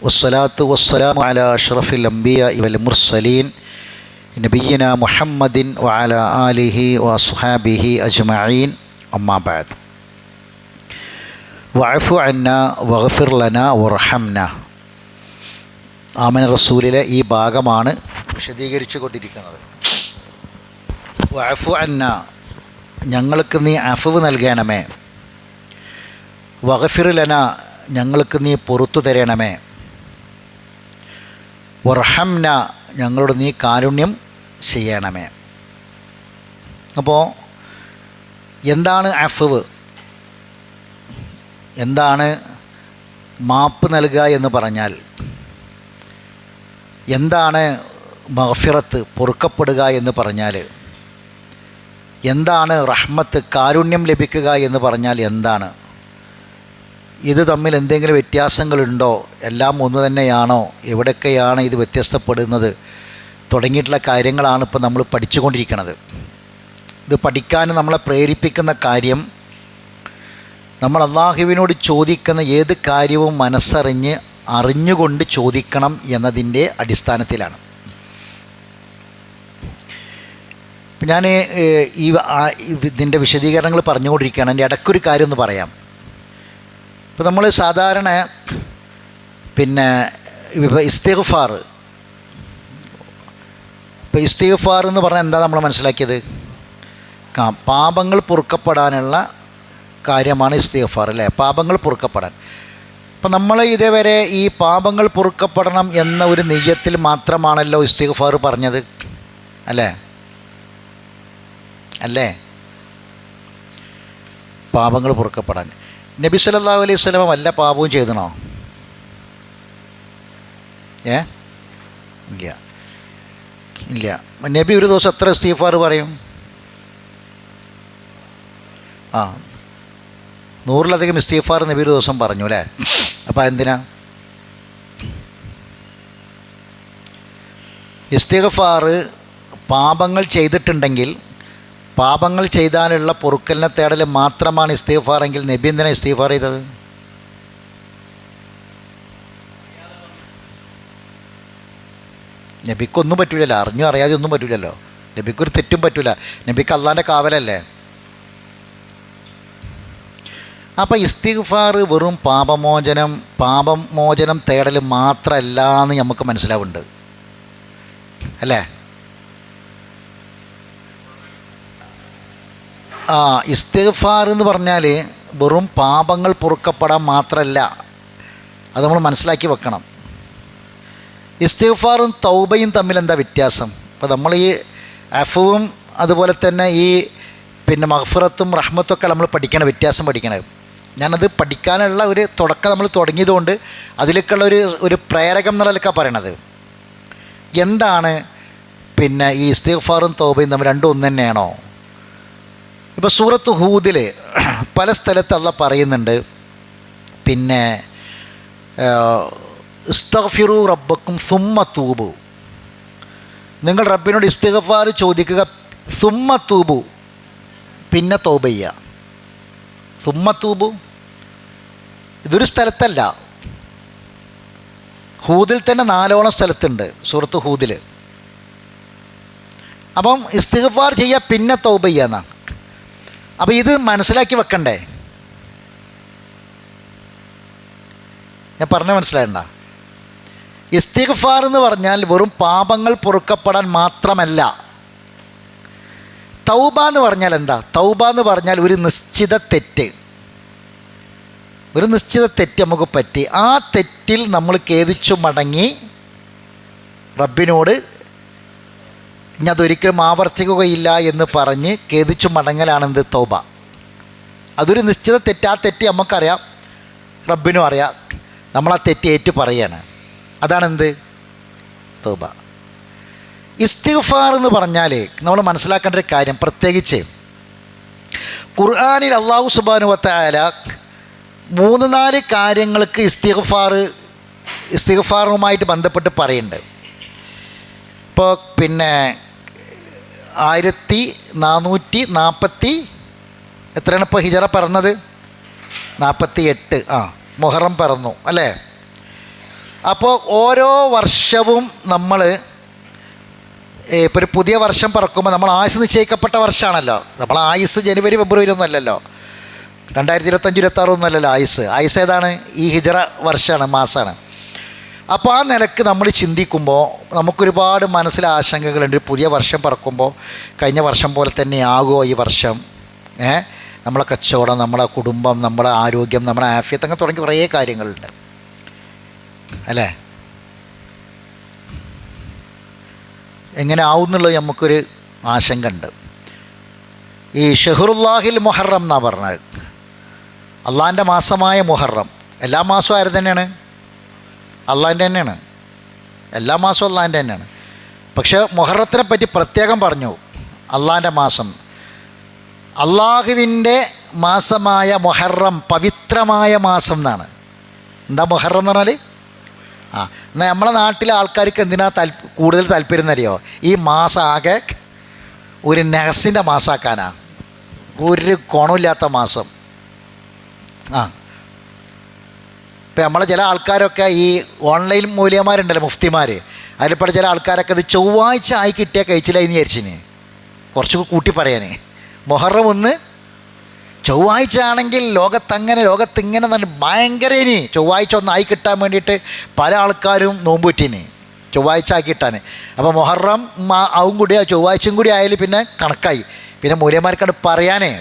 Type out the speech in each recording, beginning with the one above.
വസ്സലാത്തു വസ്സലാമു അലാ അഷ്റഫിൽ അംബിയാഇ വൽ മുർസലീൻ നബിയ്യിനാ മുഹമ്മദിൻ വഅലാ ആലിഹി വഅസ്ഹാബിഹി അജ്മഈൻ അമ്മാ ബഅദ്. വഅഫു അന്നാ വഗ്ഫിർ ലനാ വർഹംനാ. ആമന റസൂലിലെ ഈ ഭാഗമാണ് വിശദീകരിച്ചു കൊണ്ടിരിക്കുന്നത്. വഅഫു അന്നാ, ഞങ്ങൾക്ക് നീ അഫ്വ് നൽകണമേ. വഗ്ഫിർ ലനാ, ഞങ്ങൾക്ക് നീ പൊറുത്തു തരണമേ. വർഹംന, ഞങ്ങളോട് നീ കാരുണ്യം ചെയ്യണമേ. അപ്പോൾ എന്താണ് അഫ്വ്, എന്താണ് മാപ്പ് നൽകുക എന്ന് പറഞ്ഞാൽ, എന്താണ് മഗ്ഫിറത്ത്, പൊറുക്കപ്പെടുക എന്ന് പറഞ്ഞാൽ, എന്താണ് റഹ്മത്ത്, കാരുണ്യം ലഭിക്കുക എന്ന് പറഞ്ഞാൽ എന്താണ്? ഇത് തമ്മിൽ എന്തെങ്കിലും വ്യത്യാസങ്ങളുണ്ടോ? എല്ലാം ഒന്ന് തന്നെയാണോ? എവിടെയൊക്കെയാണ് ഇത് വ്യത്യസ്തപ്പെടുന്നത്? തുടങ്ങിയിട്ടുള്ള കാര്യങ്ങളാണ് ഇപ്പോൾ നമ്മൾ പഠിച്ചുകൊണ്ടിരിക്കുന്നത്. ഇത് പഠിക്കാൻ നമ്മളെ പ്രേരിപ്പിക്കുന്ന കാര്യം, നമ്മൾ അല്ലാഹുവിനോട് ചോദിക്കുന്ന ഏത് കാര്യവും അറിഞ്ഞുകൊണ്ട് ചോദിക്കണം എന്നതിൻ്റെ അടിസ്ഥാനത്തിലാണ്. ഞാൻ ഇതിൻ്റെ വിശദീകരണങ്ങൾ പറഞ്ഞുകൊണ്ടിരിക്കുകയാണ്. എൻ്റെ ഇടയ്ക്കൊരു കാര്യം ഒന്ന് പറയാം. ഇപ്പോൾ നമ്മൾ സാധാരണ ഇസ്തിഗ്ഫാർ എന്ന് പറഞ്ഞാൽ എന്താ നമ്മൾ മനസ്സിലാക്കിയത്? പാപങ്ങൾ പൊറുക്കപ്പെടാനുള്ള കാര്യമാണ് ഇസ്തിഗ്ഫാർ, അല്ലേ? പാപങ്ങൾ പൊറുക്കപ്പെടാൻ. അപ്പം നമ്മൾ ഇതേവരെ ഈ പാപങ്ങൾ പൊറുക്കപ്പെടണം എന്ന ഒരു നിയ്യത്തിൽ മാത്രമാണല്ലോ ഇസ്തിഗ്ഫാർ പറഞ്ഞത്, അല്ലേ? പാപങ്ങൾ പൊറുക്കപ്പെടാൻ നബി സല്ലല്ലാഹു അലൈഹി വസല്ലം വല്ല പാപവും ചെയ്തണോ? ഇല്ല. നബി ഒരു ദിവസം എത്ര ഇസ്തിഗ്ഫാർ പറയും? 100-ലധികം ഇസ്തിഗ്ഫാർ നബി ഒരു ദിവസം പറഞ്ഞു, അല്ലേ? അപ്പോൾ എന്തിനാ ഇസ്തിഗ്ഫാർ? പാപങ്ങൾ ചെയ്തിട്ടുണ്ടെങ്കിൽ പാപങ്ങൾ ചെയ്താലുള്ള പൊറുക്കലിനെ തേടൽ മാത്രമാണ് ഇസ്തിഗ്ഫാർ എങ്കിൽ നബി എന്തിനാണ് ഇസ്തിഗ്ഫാർ ചെയ്തത്? നബിക്കൊന്നും പറ്റില്ലല്ലോ, അറിഞ്ഞോ അറിയാതെ ഒന്നും പറ്റില്ലല്ലോ. നബിക്കൊരു തെറ്റും പറ്റില്ല. നബിക്ക് അള്ളാൻ്റെ കാവലല്ലേ. അപ്പോൾ ഇസ്തിഗ്ഫാർ വെറും പാപമോചനം തേടൽ മാത്രമല്ല എന്ന് നമുക്ക് മനസ്സിലാവുന്നുണ്ട്, അല്ലേ? ഇസ്തിഗ്ഫാർ എന്ന് പറഞ്ഞാൽ വെറും പാപങ്ങൾ പൊറുക്കപ്പെടാൻ മാത്രമല്ല, അത് നമ്മൾ മനസ്സിലാക്കി വെക്കണം. ഇസ്തിഗ്ഫാറും തൗബയും തമ്മിൽ എന്താ വ്യത്യാസം? അപ്പോൾ നമ്മൾ ഈ അഫുവും അതുപോലെ തന്നെ ഈ മഗ്ഫിറത്തും റഹ്മത്തും ഒക്കെ നമ്മൾ വ്യത്യാസം പഠിക്കണം. ഞാനത് പഠിക്കാനുള്ള ഒരു തുടക്കം നമ്മൾ തുടങ്ങിയതുകൊണ്ട് അതിലേക്കുള്ള ഒരു പ്രേരകം എന്നുള്ളതൊക്കെ പറയണത്. എന്താണ് ഈ ഇസ്തിഗ്ഫാറും തൗബയും തമ്മിൽ രണ്ടും ഒന്ന് തന്നെയാണോ? ഇപ്പോൾ സൂറത്ത് ഹൂദിൽ പല സ്ഥലത്ത് അല്ലാഹ് പറയുന്നുണ്ട്, ഇസ്തഗ്ഫിറൂ റബ്ബക്കും സുമ്മ തൂബു, നിങ്ങൾ റബ്ബിനോട് ഇസ്തിഗ്ഫാർ ചോദിക്കുക, സുമ്മ തൂബു, പിന്നെ തൗബ ചെയ്യുക. സുമ്മ തൂബു ഇതൊരു സ്ഥലത്തല്ല, ഹൂദിൽ തന്നെ 4ഓളം സ്ഥലത്തുണ്ട്, സൂറത്ത് ഹൂദിൽ. അപ്പം ഇസ്തിഗ്ഫാർ ചെയ്യുക പിന്നെ തൗബ ചെയ്യുക. അപ്പോൾ ഇത് മനസ്സിലാക്കി വെക്കണ്ടേ? ഞാൻ പറഞ്ഞ മനസ്സിലായണ്ട? ഇസ്തിഗ്ഫാർ എന്ന് പറഞ്ഞാൽ വെറും പാപങ്ങൾ പൊറുക്കപ്പെടാൻ മാത്രമല്ല. തൗബ എന്ന് പറഞ്ഞാൽ എന്താ? തൗബ എന്ന് പറഞ്ഞാൽ ഒരു നിശ്ചിത തെറ്റ് നമുക്ക് പറ്റി, ആ തെറ്റിൽ നമ്മൾ ഖേദിച്ചു മടങ്ങി റബ്ബിനോട് ഇനി അതൊരിക്കലും ആവർത്തിക്കുകയില്ല എന്ന് പറഞ്ഞ് ഖേദിച്ചു മടങ്ങലാണെന്ത്? തൗബ. അതൊരു നിശ്ചിത തെറ്റ്. ആ തെറ്റ് നമുക്കറിയാം, റബ്ബിനും അറിയാം, നമ്മൾ ആ തെറ്റ് ഏറ്റു പറയാണ്. അതാണെന്ത്? തൗബ. ഇസ്തിഗ്ഫാർ എന്ന് പറഞ്ഞാൽ നമ്മൾ മനസ്സിലാക്കേണ്ട ഒരു കാര്യം, പ്രത്യേകിച്ച് ഖുർആനിൽ അല്ലാഹു സുബ്ഹാനഹു വ തആല 3-4 കാര്യങ്ങൾക്ക് ഇസ്തിഗ്ഫാറുമായിട്ട് ബന്ധപ്പെട്ട് പറയുന്നുണ്ട്. ഇപ്പോൾ 1440 എത്രയാണ് ഇപ്പോൾ ഹിജറ പറഞ്ഞത്? 48. മുഹറം പറന്നു, അല്ലേ? അപ്പോൾ ഓരോ വർഷവും നമ്മൾ ഇപ്പോൾ ഒരു പുതിയ വർഷം പിറക്കുമ്പോൾ നമ്മൾ ആയുസ് നിശ്ചയിക്കപ്പെട്ട വർഷമാണല്ലോ. നമ്മൾ ആയുസ് ജനുവരി ഫെബ്രുവരി ഒന്നും അല്ലല്ലോ, 2025 26 ഒന്നും അല്ലല്ലോ ആയുസ് ഏതാണ്? ഈ ഹിജറ വർഷമാണ്, മാസമാണ്. അപ്പോൾ ആ നിലക്ക് നമ്മൾ ചിന്തിക്കുമ്പോൾ നമുക്കൊരുപാട് മനസ്സിൽ ആശങ്കകളുണ്ട്. പുതിയ വർഷം പിറക്കുമ്പോൾ കഴിഞ്ഞ വർഷം പോലെ തന്നെ ആകുമോ ഈ വർഷം? നമ്മളെ കച്ചവടം, നമ്മളെ കുടുംബം, നമ്മുടെ ആരോഗ്യം, നമ്മുടെ ആഫിയത്ത്, അങ്ങനെ തുടങ്ങി കുറേ കാര്യങ്ങളുണ്ട് അല്ലേ? എങ്ങനെ ആവും എന്നുള്ളത് നമുക്കൊരു ആശങ്ക ഉണ്ട്. ഈ ഷഹറുല്ലാഹിൽ മുഹറം എന്നാണ് പറഞ്ഞത്, അള്ളാഹിൻ്റെ മാസമായ മുഹറം. എല്ലാ മാസവും ആര് തന്നെയാണ്? അള്ളാഹിൻ്റെ തന്നെയാണ്. എല്ലാ മാസവും അള്ളാഹിൻ്റെ തന്നെയാണ്. പക്ഷേ മുഹറത്തിനെ പറ്റി പ്രത്യേകം പറഞ്ഞു, അള്ളാഹിൻ്റെ മാസം, അള്ളാഹുവിൻ്റെ മാസമായ മുഹറം, പവിത്രമായ മാസം എന്നാണ്. എന്താ മുഹറം എന്ന് പറഞ്ഞാൽ? എന്നാൽ നമ്മളെ നാട്ടിലെ ആൾക്കാർക്ക് എന്തിനാ കൂടുതൽ താല്പര്യം എന്നറിയോ? ഈ മാസം ആകെ ഒരു നെഹസിൻ്റെ മാസമാക്കാനാ, ഒരു ഗുണമില്ലാത്ത മാസം. ഇപ്പം നമ്മളെ ചില ആൾക്കാരൊക്കെ ഈ ഓൺലൈൻ മൂല്യന്മാരുണ്ടല്ലോ, മുഫ്തിമാർ, അതിൽപ്പെട്ട ചില ആൾക്കാരൊക്കെ ഇത് ചൊവ്വാഴ്ച ആയി കിട്ടിയാൽ കഴിച്ചില്ലാന്ന് വിചാരിച്ചിന്. കുറച്ച് കൂട്ടി പറയാനേ, മുഹറം 1 ചൊവ്വാഴ്ച ആണെങ്കിൽ ലോകത്തിങ്ങനെ തന്നെ ഭയങ്കര ഇനി ചൊവ്വാഴ്ച ഒന്നായി കിട്ടാൻ വേണ്ടിയിട്ട് പല ആൾക്കാരും നോമ്പുറ്റിന് ചൊവ്വാഴ്ച ആക്കി കിട്ടാൻ. അപ്പോൾ മുഹറം ആവും കൂടി ചൊവ്വാഴ്ചയും കൂടി ആയാലും പിന്നെ കണക്കായി, പിന്നെ മൂല്യന്മാർക്കാണ് പറയാനേ.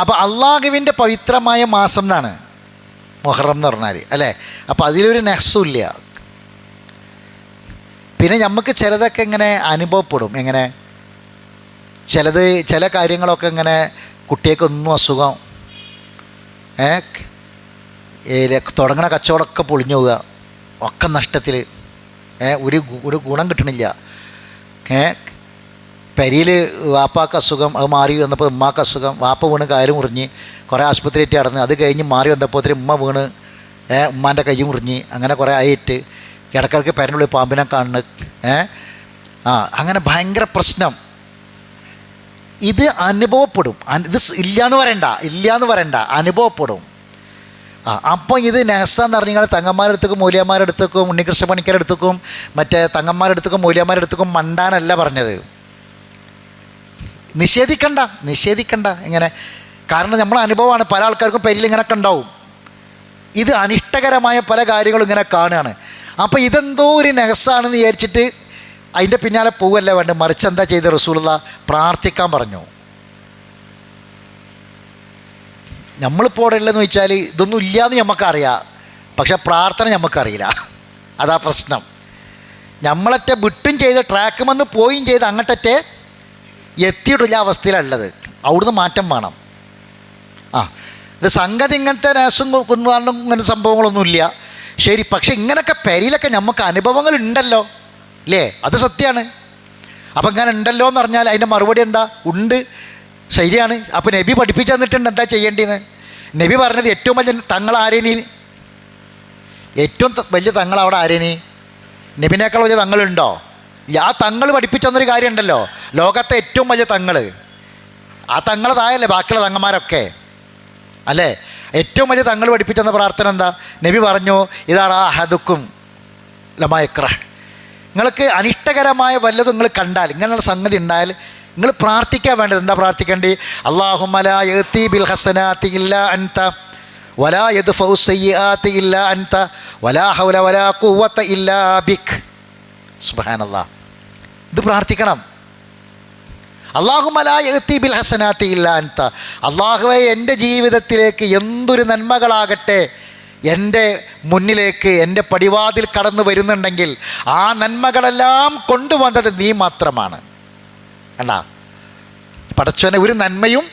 അപ്പോൾ അള്ളാഹുവിൻ്റെ പവിത്രമായ മാസം എന്നാണ് മുഹറം എന്ന് പറഞ്ഞാൽ അല്ലേ? അപ്പോൾ അതിലൊരു നെഹ്സുമില്ല. പിന്നെ നമുക്ക് ചിലതൊക്കെ ഇങ്ങനെ അനുഭവപ്പെടും. എങ്ങനെ? ചില കാര്യങ്ങളൊക്കെ ഇങ്ങനെ കുട്ടികൾക്കൊന്നും അസുഖം, തുടങ്ങണ കച്ചവടമൊക്കെ പൊളിഞ്ഞു പോവുക, ഒക്കെ നഷ്ടത്തിൽ, ഒരു ഗുണം കിട്ടണില്ല. പെരിയിൽ വാപ്പാക്ക് അസുഖം, അത് മാറി വന്നപ്പോൾ ഉമ്മാക്ക് അസുഖം, വാപ്പ വീണ് കാല് മുറിഞ്ഞ് കുറേ ആശുപത്രിയായിട്ട് നടന്ന്, അത് കഴിഞ്ഞ് മാറി വന്നപ്പോൾ ഉമ്മ വീണ് ഉമ്മാൻ്റെ കൈ മുറിഞ്ഞ്, അങ്ങനെ കുറേ ആയിട്ട് ഇടയ്ക്കിടയ്ക്ക് പെരനുള്ളിൽ പാമ്പിനെ കാണുന്നു. അങ്ങനെ ഭയങ്കര പ്രശ്നം. ഇത് അനുഭവപ്പെടും. ഇത് ഇല്ലയെന്ന് പറയണ്ട, അനുഭവപ്പെടും. അപ്പോൾ ഇത് നെഹസാന്ന് പറഞ്ഞാൽ തങ്ങന്മാരുടെ അടുത്തേക്കും മൂല്യന്മാരുടെ അടുത്തേക്കും ഉണ്ണികൃഷ്ണ പണിക്കരുടെ അടുത്തേക്കും മറ്റേ തങ്ങന്മാരുടെ അടുത്തേക്കും മൂല്യന്മാരുടെ അടുത്തേക്കും മണ്ടാനല്ല പറഞ്ഞത്. നിഷേധിക്കണ്ട ഇങ്ങനെ. കാരണം നമ്മളെ അനുഭവമാണ്, പല ആൾക്കാർക്കും പെരിൽ ഇങ്ങനെയൊക്കെ ഉണ്ടാവും. ഇത് അനിഷ്ടകരമായ പല കാര്യങ്ങളും ഇങ്ങനെ കാണുകയാണ്. അപ്പോൾ ഇതെന്തോ ഒരു നെഹസാണെന്ന് വിചാരിച്ചിട്ട് അതിൻ്റെ പിന്നാലെ പോവല്ല വേണ്ട. മറിച്ച് എന്താ ചെയ്ത് റസൂലുള്ളാഹി പ്രാർത്ഥിക്കാൻ പറഞ്ഞു. നമ്മളിപ്പോൾ ഇവിടെ ഉള്ളതെന്ന് വെച്ചാൽ ഇതൊന്നും ഇല്ലയെന്ന് നമുക്കറിയാം, പക്ഷെ പ്രാർത്ഥന നമുക്കറിയില്ല. അതാ പ്രശ്നം. നമ്മളറ്റെ വിട്ടും ചെയ്ത് ട്രാക്ക് വന്ന് പോയും ചെയ്ത് അങ്ങോട്ടറ്റെ എത്തിയിട്ടില്ല അവസ്ഥയിലുള്ളത്. അവിടുന്ന് മാറ്റം വേണം. ഇത് സംഗതി ഇങ്ങനത്തെ നേസും കുന്നുകാരനും ഇങ്ങനെ സംഭവങ്ങളൊന്നുമില്ല ശരി. പക്ഷെ ഇങ്ങനെയൊക്കെ പെരിയിലൊക്കെ നമുക്ക് അനുഭവങ്ങൾ ഉണ്ടല്ലോ അല്ലേ? അത് സത്യമാണ്. അപ്പം ഇങ്ങനെ ഉണ്ടല്ലോ എന്ന് പറഞ്ഞാൽ അതിൻ്റെ മറുപടി എന്താ? ഉണ്ട്, ശരിയാണ്. അപ്പോൾ നബി പഠിപ്പിച്ചു തന്നിട്ടുണ്ട് എന്താ ചെയ്യേണ്ടതെന്ന്. നബി പറഞ്ഞത് ഏറ്റവും വലിയ തങ്ങൾ ആരേനി? ഏറ്റവും വലിയ തങ്ങൾ അവിടെ ആരേനി? നബിനേക്കാൾ വലിയ തങ്ങളുണ്ടോ? ആ തങ്ങൾ പഠിപ്പിച്ചു തന്നൊരു കാര്യമുണ്ടല്ലോ, ലോകത്തെ ഏറ്റവും വലിയ തങ്ങൾ. ആ തങ്ങളെ താഴല്ലേ ബാക്കിയുള്ള തങ്ങന്മാരൊക്കെ അല്ലേ? ഏറ്റവും വലിയ തങ്ങൾ പഠിപ്പിച്ചു തന്ന പ്രാർത്ഥന എന്താ? നബി പറഞ്ഞു, ഇതാ റാഹദുക്കും ലമായക്ര, നിങ്ങൾക്ക് അനിഷ്ടകരമായ വല്ലതും നിങ്ങൾ കണ്ടാൽ, ഇങ്ങനെയുള്ള സംഗതി ഉണ്ടായാൽ നിങ്ങൾ പ്രാർത്ഥിക്കാൻ വേണ്ടത് എന്താ പ്രാർത്ഥിക്കേണ്ടത്? അല്ലാഹുമ്മ ലാ യഅതി ബിൽ ഹസനാതി ഇല്ലാ അൻത വലാ യദ്ഫഉ സയ്യിആതി ഇല്ലാ അൻത വലാ ഹൗല വലാ ഖുവത ഇല്ലാ ബിക്. സുബ്ഹാനല്ലാഹ്. ഇത് പ്രാർത്ഥിക്കണം. അല്ലാഹുമ്മ ലാ യഅതി ബിൽ ഹസനാതി ഇല്ലാ അൻത, അല്ലാഹുവേ എൻ്റെ ജീവിതത്തിലേക്ക് എന്തൊരു നന്മകളാകട്ടെ എൻ്റെ മുന്നിലേക്ക് എൻ്റെ പടിവാതിൽ കടന്നു വരുന്നുണ്ടെങ്കിൽ ആ നന്മകളെല്ലാം കൊണ്ടുവന്നത് നീ മാത്രമാണ്. അല്ല പടച്ചോനെ, ഒരു നന്മയും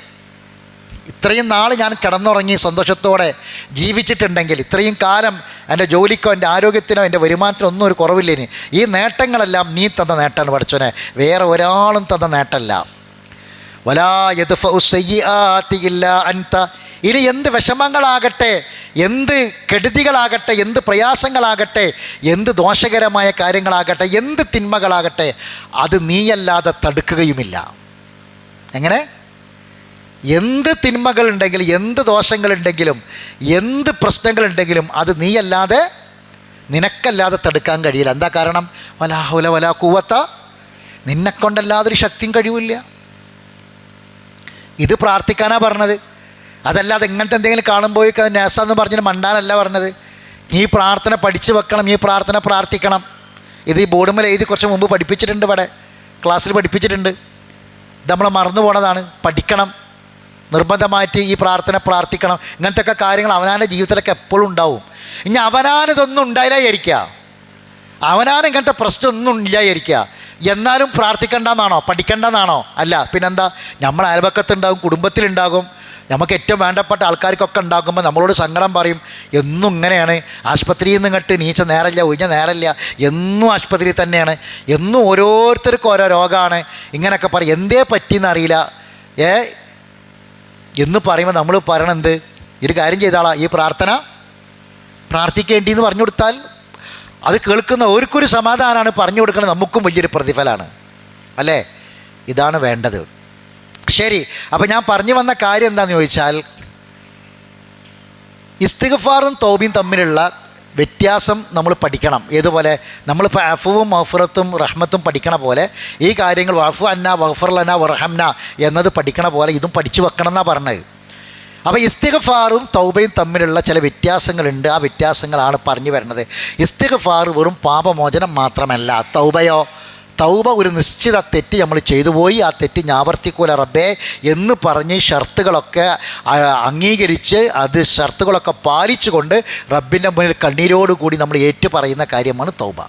ഇത്രയും നാൾ ഞാൻ കിടന്നുറങ്ങി സന്തോഷത്തോടെ ജീവിച്ചിട്ടുണ്ടെങ്കിൽ, ഇത്രയും കാലം എൻ്റെ ജോലിക്കോ എൻ്റെ ആരോഗ്യത്തിനോ എൻ്റെ വരുമാനത്തിനോ ഒന്നും ഒരു കുറവില്ലേനി. ഈ നേട്ടങ്ങളെല്ലാം നീ തന്ന നേട്ടമാണ് പടച്ചോനെ, വേറെ ഒരാളും തന്ന നേട്ടമല്ല. വലാ യദ്ഫഉ സയ്യിആതി ഇല്ലാ അൻത, ഇനി എന്ത് വിഷമങ്ങളാകട്ടെ, എന്ത് കെടുതികളാകട്ടെ, എന്ത് പ്രയാസങ്ങളാകട്ടെ, എന്ത് ദോഷകരമായ കാര്യങ്ങളാകട്ടെ, എന്ത് തിന്മകളാകട്ടെ, അത് നീയല്ലാതെ തടുക്കുകയുമില്ല. എങ്ങനെ? എന്ത് തിന്മകളുണ്ടെങ്കിലും എന്ത് ദോഷങ്ങളുണ്ടെങ്കിലും എന്ത് പ്രശ്നങ്ങളുണ്ടെങ്കിലും അത് നീയല്ലാതെ നിനക്കല്ലാതെ തടുക്കാൻ കഴിയില്ല. എന്താ കാരണം? വലാ ഹൗല വലാ ഖുവത, നിന്നെക്കൊണ്ടല്ലാതൊരു ശക്തിയും കഴിവില്ല. ഇത് പ്രാർത്ഥിക്കാനാ പറഞ്ഞത്. അതല്ലാതെ ഇങ്ങനത്തെ എന്തെങ്കിലും കാണുമ്പോഴേക്ക് അത് നേസാന്ന് പറഞ്ഞിട്ട് മണ്ടാനല്ല പറഞ്ഞത്. ഈ പ്രാർത്ഥന പഠിച്ചു വെക്കണം, ഈ പ്രാർത്ഥന പ്രാർത്ഥിക്കണം. ഇത് ഈ ബോർഡുമ്മൽ എഴുതി കുറച്ച് മുമ്പ് പഠിപ്പിച്ചിട്ടുണ്ട്, ഇവിടെ ക്ലാസ്സിൽ പഠിപ്പിച്ചിട്ടുണ്ട്. ഇത് നമ്മൾ മറന്നു പോണതാണ്. പഠിക്കണം, നിർബന്ധമായിട്ട് ഈ പ്രാർത്ഥന പ്രാർത്ഥിക്കണം. ഇങ്ങനത്തെ ഒക്കെ കാര്യങ്ങൾ അവനാൻ്റെ ജീവിതത്തിലൊക്കെ എപ്പോഴും ഉണ്ടാവും. ഇനി അവനാനിതൊന്നും ഉണ്ടായില്ലായിരിക്കുക, അവനാൻ ഇങ്ങനത്തെ പ്രശ്നമൊന്നും ഇല്ലായിരിക്കുക, എന്നാലും പ്രാർത്ഥിക്കേണ്ടെന്നാണോ പഠിക്കേണ്ടെന്നാണോ? അല്ല, പിന്നെന്താ? നമ്മൾ അയൽപക്കത്തുണ്ടാകും, കുടുംബത്തിലുണ്ടാകും, നമുക്ക് ഏറ്റവും വേണ്ടപ്പെട്ട ആൾക്കാർക്കൊക്കെ ഉണ്ടാകുമ്പോൾ നമ്മളോട് സങ്കടം പറയും. എന്നും ഇങ്ങനെയാണ്, ആശുപത്രിയിൽ നിന്ന് ഇങ്ങോട്ട് നീച്ച നേരമില്ല, ഒഴിഞ്ഞ നേരമില്ല, എന്നും ആശുപത്രിയിൽ തന്നെയാണ്, എന്നും ഓരോരുത്തർക്കും ഓരോ രോഗമാണ്, ഇങ്ങനെയൊക്കെ പറയും. എന്തേ പറ്റിയെന്നറിയില്ല എന്ന് പറയുമ്പോൾ നമ്മൾ പറയണെന്ത്? ഒരു കാര്യം ചെയ്താളാ, ഈ പ്രാർത്ഥന പ്രാർത്ഥിക്കേണ്ടിയെന്ന് പറഞ്ഞു കൊടുത്താൽ അത് കേൾക്കുന്ന ഓർക്കൊരു സമാധാനമാണ്, പറഞ്ഞു കൊടുക്കുന്നത് നമുക്കും വലിയൊരു പ്രതിഫലമാണ്, അല്ലേ? ഇതാണ് വേണ്ടത്. ശരി, അപ്പോൾ ഞാൻ പറഞ്ഞു വന്ന കാര്യം എന്താണെന്ന് ചോദിച്ചാൽ, ഇസ്തിഗ്ഫാറും തൗബയും തമ്മിലുള്ള വ്യത്യാസം നമ്മൾ പഠിക്കണം. ഏതുപോലെ നമ്മളിപ്പോൾ അഫുവും മഗ്ഫിറത്തും റഹ്മത്തും പഠിക്കണ പോലെ ഈ കാര്യങ്ങൾ വഅഫു അന്ന വഗ്ഫിർ ലനാ വർഹംന എന്നത് പഠിക്കണ പോലെ ഇതും പഠിച്ചു വെക്കണം എന്നാണ് പറഞ്ഞത്. അപ്പോൾ ഇസ്തിഗ്ഫാറും തൗബയും തമ്മിലുള്ള ചില വ്യത്യാസങ്ങളുണ്ട്. ആ വ്യത്യാസങ്ങളാണ് പറഞ്ഞു വരുന്നത്. ഇസ്തിഗ്ഫാർ വെറും പാപമോചനം മാത്രമല്ല. തൗബയോ? തൗബ ഒരു നിശ്ചിത തെറ്റ് നമ്മൾ ചെയ്തു പോയി, ആ തെറ്റ് ഞാൻ ആവർത്തിക്കൂല റബ്ബേ എന്ന് പറഞ്ഞ് ഷർത്തുകളൊക്കെ അംഗീകരിച്ച് അത് ഷർത്തുകളൊക്കെ പാലിച്ചുകൊണ്ട് റബ്ബിൻ്റെ മുന്നിൽ കണ്ണീരോടുകൂടി നമ്മൾ ഏറ്റു പറയുന്ന കാര്യമാണ് തൗബ.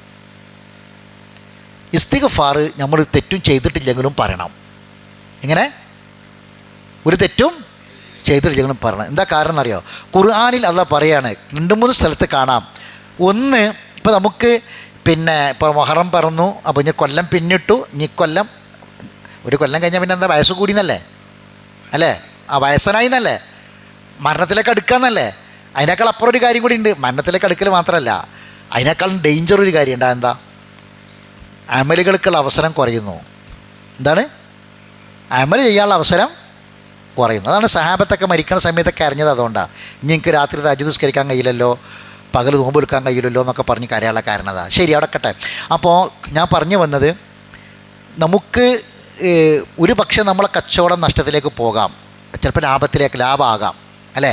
ഇസ്തിഗ്ഫാർ നമ്മൾ തെറ്റും ചെയ്തിട്ടില്ലെങ്കിലും പറയണം. എങ്ങനെ? ഒരു തെറ്റും ചെയ്തിട്ടില്ലെങ്കിലും പറയണം. എന്താ കാരണം എന്നറിയോ? ഖുർആനിൽ അല്ലാഹ് പറയാണ്, 2-3 സ്ഥലത്ത് കാണാം. ഒന്ന്, ഇപ്പോൾ നമുക്ക് ഇപ്പോൾ മുഹറം പറന്നു, അപ്പോൾ ഇനി കൊല്ലം പിന്നിട്ടു, ഇനി കൊല്ലം ഒരു കൊല്ലം കഴിഞ്ഞാൽ പിന്നെ എന്താ വയസ്സ് കൂടിയെന്നല്ലേ, അല്ലേ? ആ വയസ്സനായി എന്നല്ലേ, മരണത്തിലേക്ക് അടുക്കാന്നല്ലേ. അതിനേക്കാൾ അപ്പുറം ഒരു കാര്യം കൂടി ഉണ്ട്. മരണത്തിലേക്ക് അടുക്കൽ മാത്രമല്ല, അതിനേക്കാളും ഡേഞ്ചർ ഒരു കാര്യം ഉണ്ട്. എന്താ? അമലുകൾക്കുള്ള അവസരം കുറയുന്നു. എന്താണ്? അമൽ ചെയ്യാനുള്ള അവസരം കുറയുന്നു. അതാണ് സഹാബത്തൊക്കെ മരിക്കുന്ന സമയത്തൊക്കെ അറിഞ്ഞത്. അതുകൊണ്ടാണ് നിങ്ങൾക്ക് രാത്രി തഹജ്ജുദ് നിസ്കരിക്കാൻ കഴിയില്ലല്ലോ, പകൽ നോമ്പ് എടുക്കാൻ കഴിയില്ലല്ലോ എന്നൊക്കെ പറഞ്ഞ് കരയാനുള്ള കാരണം അതാ. ശരി, അവിടെക്കട്ടെ. അപ്പോൾ ഞാൻ പറഞ്ഞു വന്നത്, നമുക്ക് ഒരു പക്ഷേ നമ്മളെ കച്ചവടം നഷ്ടത്തിലേക്ക് പോകാം, ചിലപ്പോൾ ലാഭമാകാം, അല്ലേ?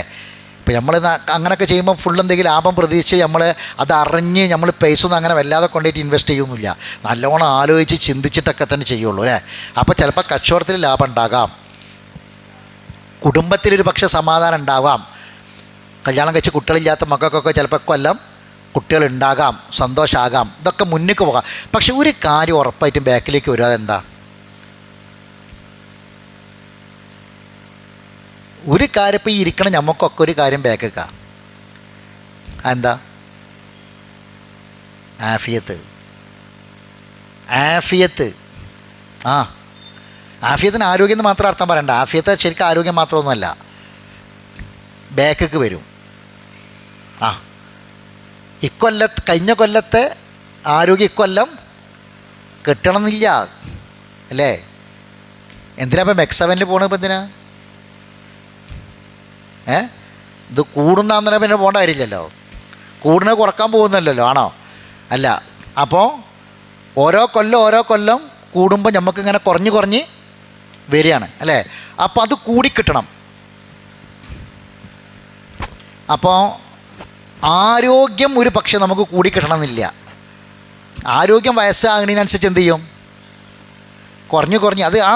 ഇപ്പോൾ നമ്മൾ അങ്ങനെയൊക്കെ ചെയ്യുമ്പോൾ ഫുൾ എന്തെങ്കിലും ലാഭം പ്രതീക്ഷിച്ച് നമ്മൾ അത് അറിഞ്ഞ് നമ്മൾ പൈസ ഒന്നും അങ്ങനെ വല്ലാതെ കൊണ്ടുപോയിട്ട് ഇൻവെസ്റ്റ് ചെയ്യുന്നില്ല. നല്ലോണം ആലോചിച്ച് ചിന്തിച്ചിട്ടൊക്കെ തന്നെ ചെയ്യുള്ളൂ, അല്ലേ? അപ്പോൾ ചിലപ്പോൾ കച്ചവടത്തിൽ ലാഭം ഉണ്ടാകാം, കുടുംബത്തിലൊരു പക്ഷേ സമാധാനം ഉണ്ടാവാം, കല്യാണം കഴിച്ച് കുട്ടികളില്ലാത്ത മക്കൾക്കൊക്കെ ചിലപ്പോൾ കൊല്ലം കുട്ടികളുണ്ടാകാം, സന്തോഷമാകാം, ഇതൊക്കെ മുന്നിലേക്ക് പോകാം. പക്ഷെ ഒരു കാര്യം ഉറപ്പായിട്ടും ബാക്കിലേക്ക് വരും. അതെന്താ? ഒരു കാര്യം ഇപ്പോൾ ഈ ഇരിക്കണം നമുക്കൊക്കെ ഒരു കാര്യം ബാക്കിക്കാം. അതെന്താ? ആഫിയത്ത്. ആഫിയത്തിന് ആരോഗ്യം എന്ന് മാത്രം അർത്ഥം പറയണ്ട. ആഫിയത്ത് ശരിക്കും ആരോഗ്യം മാത്രമൊന്നുമല്ല, ബാക്കിക്ക് വരും. കഴിഞ്ഞ കൊല്ലത്തെ ആരോഗ്യം ഇക്കൊല്ലം കിട്ടണമെന്നില്ല, അല്ലേ? എന്തിനാ ഇപ്പം മെക്സവനിൽ പോകണത്? ഇപ്പം എന്തിനാ? ഇത് കൂടുന്നന്നേരം പിന്നെ പോകേണ്ട കാര്യമില്ലല്ലോ, കൂടുന്നത് കുറക്കാൻ പോകുന്നല്ലോ, ആണോ? അല്ല. അപ്പോൾ ഓരോ കൊല്ലം കൂടുമ്പോൾ നമുക്കിങ്ങനെ കുറഞ്ഞ് വരികയാണ്, അല്ലേ? അപ്പോൾ അത് കൂടിക്കിട്ടണം. അപ്പോൾ ആരോഗ്യം ഒരു പക്ഷേ നമുക്ക് കൂടിക്കിട്ടണമെന്നില്ല. ആരോഗ്യം വയസ്സാകുന്നതിനനുസരിച്ച് എന്ത് ചെയ്യും? കുറഞ്ഞ് അത് ആ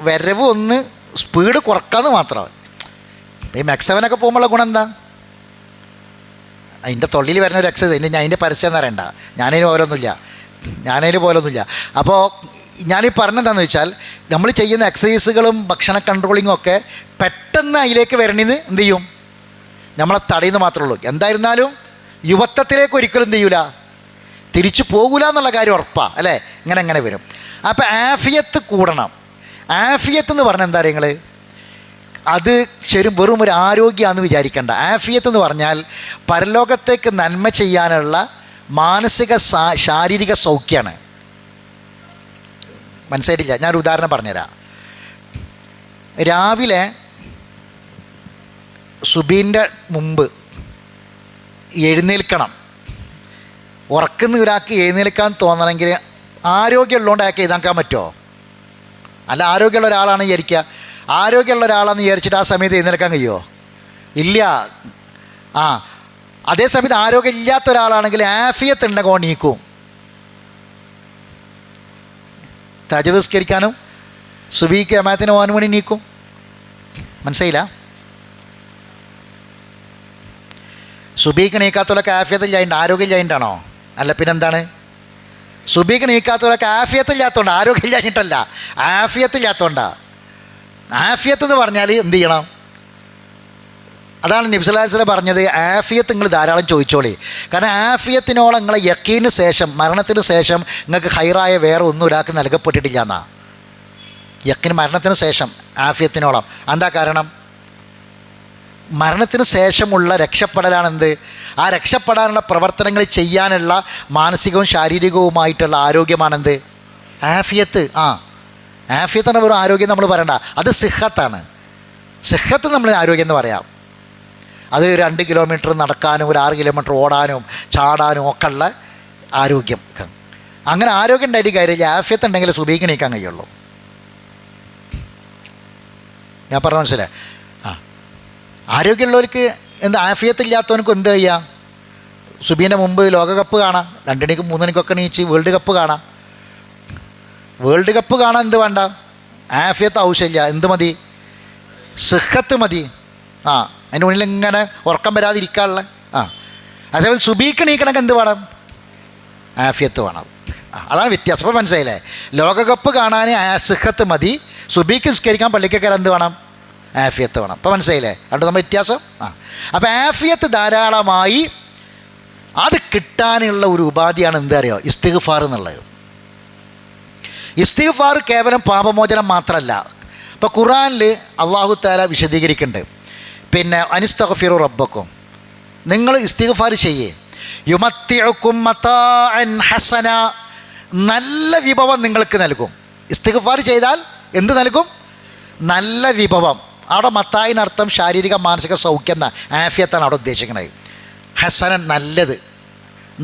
വരവ് ഒന്ന് സ്പീഡ് കുറക്കാമെന്ന് മാത്രമാണ്. ഈ മെക്സവനൊക്കെ പോകുമ്പോഴുള്ള ഗുണം എന്താ? അതിൻ്റെ തൊള്ളിയിൽ വരുന്ന ഒരു എക്സസൈസ്. ഞാൻ അതിൻ്റെ പരസ്യം എന്ന് പറയണ്ട, ഞാനതിന് പോലൊന്നുമില്ല. അപ്പോൾ ഞാനീ പറഞ്ഞെന്താണെന്ന് വെച്ചാൽ, നമ്മൾ ചെയ്യുന്ന എക്സസൈസുകളും ഭക്ഷണ കൺട്രോളിങ്ങും ഒക്കെ പെട്ടെന്ന് അതിലേക്ക് വരണമെന്ന് എന്ത് ചെയ്യും? നമ്മളെ തടയുന്ന മാത്രമേ ഉള്ളൂ. എന്തായിരുന്നാലും യുവത്വത്തിലേക്ക് ഒരിക്കലും എന്ത് ചെയ്യൂല, തിരിച്ചു പോകൂല എന്നുള്ള കാര്യം ഉറപ്പാണ്, അല്ലേ? ഇങ്ങനെ വരും. അപ്പോൾ ആഫിയത്ത് കൂടണം. ആഫിയത്ത് എന്ന് പറഞ്ഞാൽ എന്താ നിങ്ങൾ? അത് വെറും ഒരു ആരോഗ്യമാണെന്ന് വിചാരിക്കേണ്ട. ആഫിയത്ത് എന്ന് പറഞ്ഞാൽ പരലോകത്തേക്ക് നന്മ ചെയ്യാനുള്ള മാനസിക ശാരീരിക സൗഖ്യമാണ്. മനസ്സിലായിട്ടില്ല? ഞാനൊരു ഉദാഹരണം പറഞ്ഞുതരാം. രാവിലെ സുബീൻ്റെ മുമ്പ് എഴുന്നേൽക്കണം. ഉറക്കുന്ന ഒരാൾക്ക് എഴുന്നേൽക്കാൻ തോന്നണമെങ്കിൽ ആരോഗ്യമുള്ളതുകൊണ്ട് അയാൾക്ക് എഴുതാക്കാൻ പറ്റുമോ? അല്ല, ആരോഗ്യമുള്ള ഒരാളാണെന്ന് വിചാരിക്കുക. ആരോഗ്യമുള്ള ഒരാളാണെന്ന് വിചാരിച്ചിട്ട് ആ സമയത്ത് എഴുന്നേൽക്കാൻ കഴിയുമോ? ഇല്ല. അതേ സമയത്ത് ആരോഗ്യമില്ലാത്ത ഒരാളാണെങ്കിൽ ആഫിയത്ത് ഉണ്ടെങ്കിൽ നീക്കും. തഹജ്ജുദ് നിസ്കരിക്കാനും സുബഹിക്ക് ജമാഅത്തിന് പോകാനും വേണ്ടി നീക്കും. മനസ്സിലായില്ല? സുബഹിക്ക് നീക്കാത്തവരൊക്കെ ആഫിയത്തില്ലായിട്ട് ആരോഗ്യമില്ലായിട്ടാണോ? അല്ല, പിന്നെന്താണ്? സുബഹിക്ക് നീക്കാത്തവരൊക്കെ ആഫിയത്തില്ലാത്തതുകൊണ്ട്, ആരോഗ്യമില്ലാഞ്ഞിട്ടല്ല, ആഫിയത്തില്ലാത്തതുകൊണ്ടാണ്. ആഫിയത്ത് എന്ന് പറഞ്ഞാൽ എന്ത് ചെയ്യണം? അതാണ് നബി സല്ലല്ലാഹു അലൈഹി വസല്ലം പറഞ്ഞത്, ആഫിയത്ത് നിങ്ങൾ ധാരാളം ചോദിച്ചോളി. കാരണം ആഫിയത്തിനോളം നിങ്ങളെ യക്കീന് ശേഷം, മരണത്തിന് ശേഷം നിങ്ങൾക്ക് ഹൈറായ വേറെ ഒന്നും ഒരാൾക്ക് നൽകപ്പെട്ടിട്ടില്ല എന്നാ. യക്കീന് മരണത്തിന് ശേഷം ആഫിയത്തിനോളം. എന്താ കാരണം? മരണത്തിന് ശേഷമുള്ള രക്ഷപ്പെടലാണെന്ത്? ആ രക്ഷപ്പെടാനുള്ള പ്രവർത്തനങ്ങൾ ചെയ്യാനുള്ള മാനസികവും ശാരീരികവുമായിട്ടുള്ള ആരോഗ്യമാണെന്ത്? ആഫിയത്ത്. ആഫിയത്താണ് വെറും ആരോഗ്യം നമ്മൾ പറയണ്ട, അത് സിഹത്താണ്. സിഹത്ത് നമ്മൾ ആരോഗ്യം എന്ന് പറയാം. അത് 2 കിലോമീറ്റർ നടക്കാനും 6 കിലോമീറ്റർ ഓടാനും ചാടാനും ഒക്കെ ഉള്ള ആരോഗ്യം. അങ്ങനെ ആരോഗ്യം ഉണ്ടായിട്ട് കാര്യമില്ല. ആഫിയത്ത് ഉണ്ടെങ്കിൽ സുബഹിക്ക് നീക്കാൻ കഴിയുള്ളൂ. ഞാൻ പറഞ്ഞ മനസ്സിലായി? ആരോഗ്യമുള്ളവർക്ക് എന്ത്, ആഫിയത്തില്ലാത്തവനക്ക് എന്ത് ചെയ്യുക? സുബീൻ്റെ മുമ്പ് ലോകകപ്പ് കാണാം, 2 മണിക്കും 3 മണിക്കൊക്കെ നീച്ച് വേൾഡ് കപ്പ് കാണാം. വേൾഡ് കപ്പ് കാണാൻ എന്ത് വേണ്ട? ആഫിയത്ത് ആവശ്യമില്ല. എന്ത് മതി? സിഹത്ത് മതി. അതിൻ്റെ മുന്നിൽ ഇങ്ങനെ ഉറക്കം വരാതിരിക്കാനുള്ള. അതേപോലെ സുബഹിക്ക് നീക്കണമെങ്കിൽ എന്ത് വേണം? ആഫിയത്ത് വേണം. അതാണ് വ്യത്യാസം. അപ്പോൾ മനസ്സിലായില്ലേ? ലോകകപ്പ് കാണാൻ സിഹത്ത് മതി, സുബഹിക്ക് നിസ്കരിക്കാൻ പള്ളിക്കൊക്കെ എന്ത് വേണം? ആഫിയത്ത് വേണം. അപ്പോൾ മനസ്സിലായില്ലേ? അതുകൊണ്ട് നമ്മൾ വ്യത്യാസം. അപ്പോൾ ആഫിയത്ത് ധാരാളമായി അത് കിട്ടാനുള്ള ഒരു ഉപാധിയാണ് എന്ത് അറിയോ? ഇസ്തിഗ്ഫാർ എന്നുള്ളത്. ഇസ്തിഗ്ഫാർ കേവലം പാപമോചനം മാത്രമല്ല. ഇപ്പോൾ ഖുർആനിൽ അല്ലാഹു തആല വിശദീകരിക്കുന്നുണ്ട്. പിന്നെ അനിസ്തഗ്ഫിറു റബ്ബക്കും, നിങ്ങൾ ഇസ്തിഗ്ഫാർ ചെയ്യേ, യുമത്തിഉക്കും മതാഅൻ ഹസന, നല്ല വിഭവം നിങ്ങൾക്ക് നൽകും. ഇസ്തിഗ്ഫാർ ചെയ്താൽ എന്ത് നൽകും? നല്ല വിഭവം. അവിടെ മത്തായിനർത്ഥം ശാരീരിക മാനസിക സൗഖ്യം എന്ന ആഫിയത്താണ് അവിടെ ഉദ്ദേശിക്കുന്നത്. ഹസനൻ, നല്ലത്.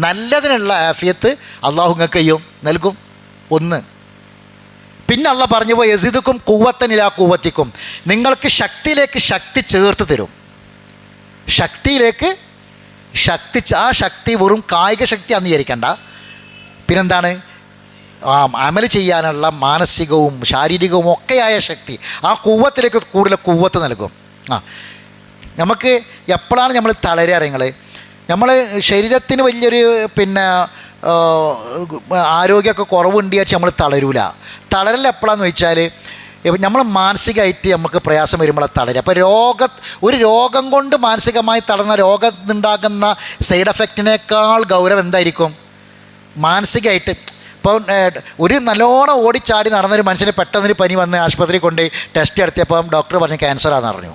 നല്ലതിനുള്ള ആഫിയത്ത് അള്ളാഹു നിങ്ങൾക്ക് ചെയ്യും, നൽകും. ഒന്ന്. പിന്നെ അള്ളാഹ് പറഞ്ഞു പോയി, യസിദുക്കും ഖുവ്വത്തനിലാ ഖുവ്വത്തിക്കും, നിങ്ങൾക്ക് ശക്തിയിലേക്ക് ശക്തി ചേർത്ത് തരും. ശക്തിയിലേക്ക് ശക്തി. ആ ശക്തി വെറും കായിക ശക്തി ആണെന്ന് വിചാരിക്കണ്ട. പിന്നെന്താണ്? അമൽ ചെയ്യാനുള്ള മാനസികവും ശാരീരികവും ഒക്കെയായ ശക്തി. ആ ഖുവ്വത്തിലേക്ക് കൂടുതൽ ഖുവ്വത്ത് നൽകും. നമുക്ക് എപ്പോഴാണ് നമ്മൾ തളരുക അറിയങ്ങൾ? നമ്മൾ ശരീരത്തിന് വലിയൊരു പിന്നെ ആരോഗ്യമൊക്കെ കുറവുണ്ട് വെച്ചാൽ നമ്മൾ തളരൂല. തളരൽ എപ്പോഴാണെന്ന് വെച്ചാൽ നമ്മൾ മാനസികമായിട്ട് നമുക്ക് പ്രയാസം വരുമ്പോഴാണ് തളരുക. അപ്പോൾ ഒരു രോഗം കൊണ്ട് മാനസികമായി തളർന്ന രോഗത്തിനുണ്ടാകുന്ന സൈഡ് എഫക്റ്റിനേക്കാൾ ഗൗരവം എന്തായിരിക്കും? മാനസികമായിട്ട്. ഇപ്പോൾ ഒരു നല്ലോണം ഓടിച്ചാടി നടന്നൊരു മനുഷ്യന് പെട്ടെന്നൊരു പനി വന്ന് ആശുപത്രി കൊണ്ട് ടെസ്റ്റ് നടത്തിയപ്പം ഡോക്ടർ പറഞ്ഞു ക്യാൻസറാണെന്ന് പറഞ്ഞു.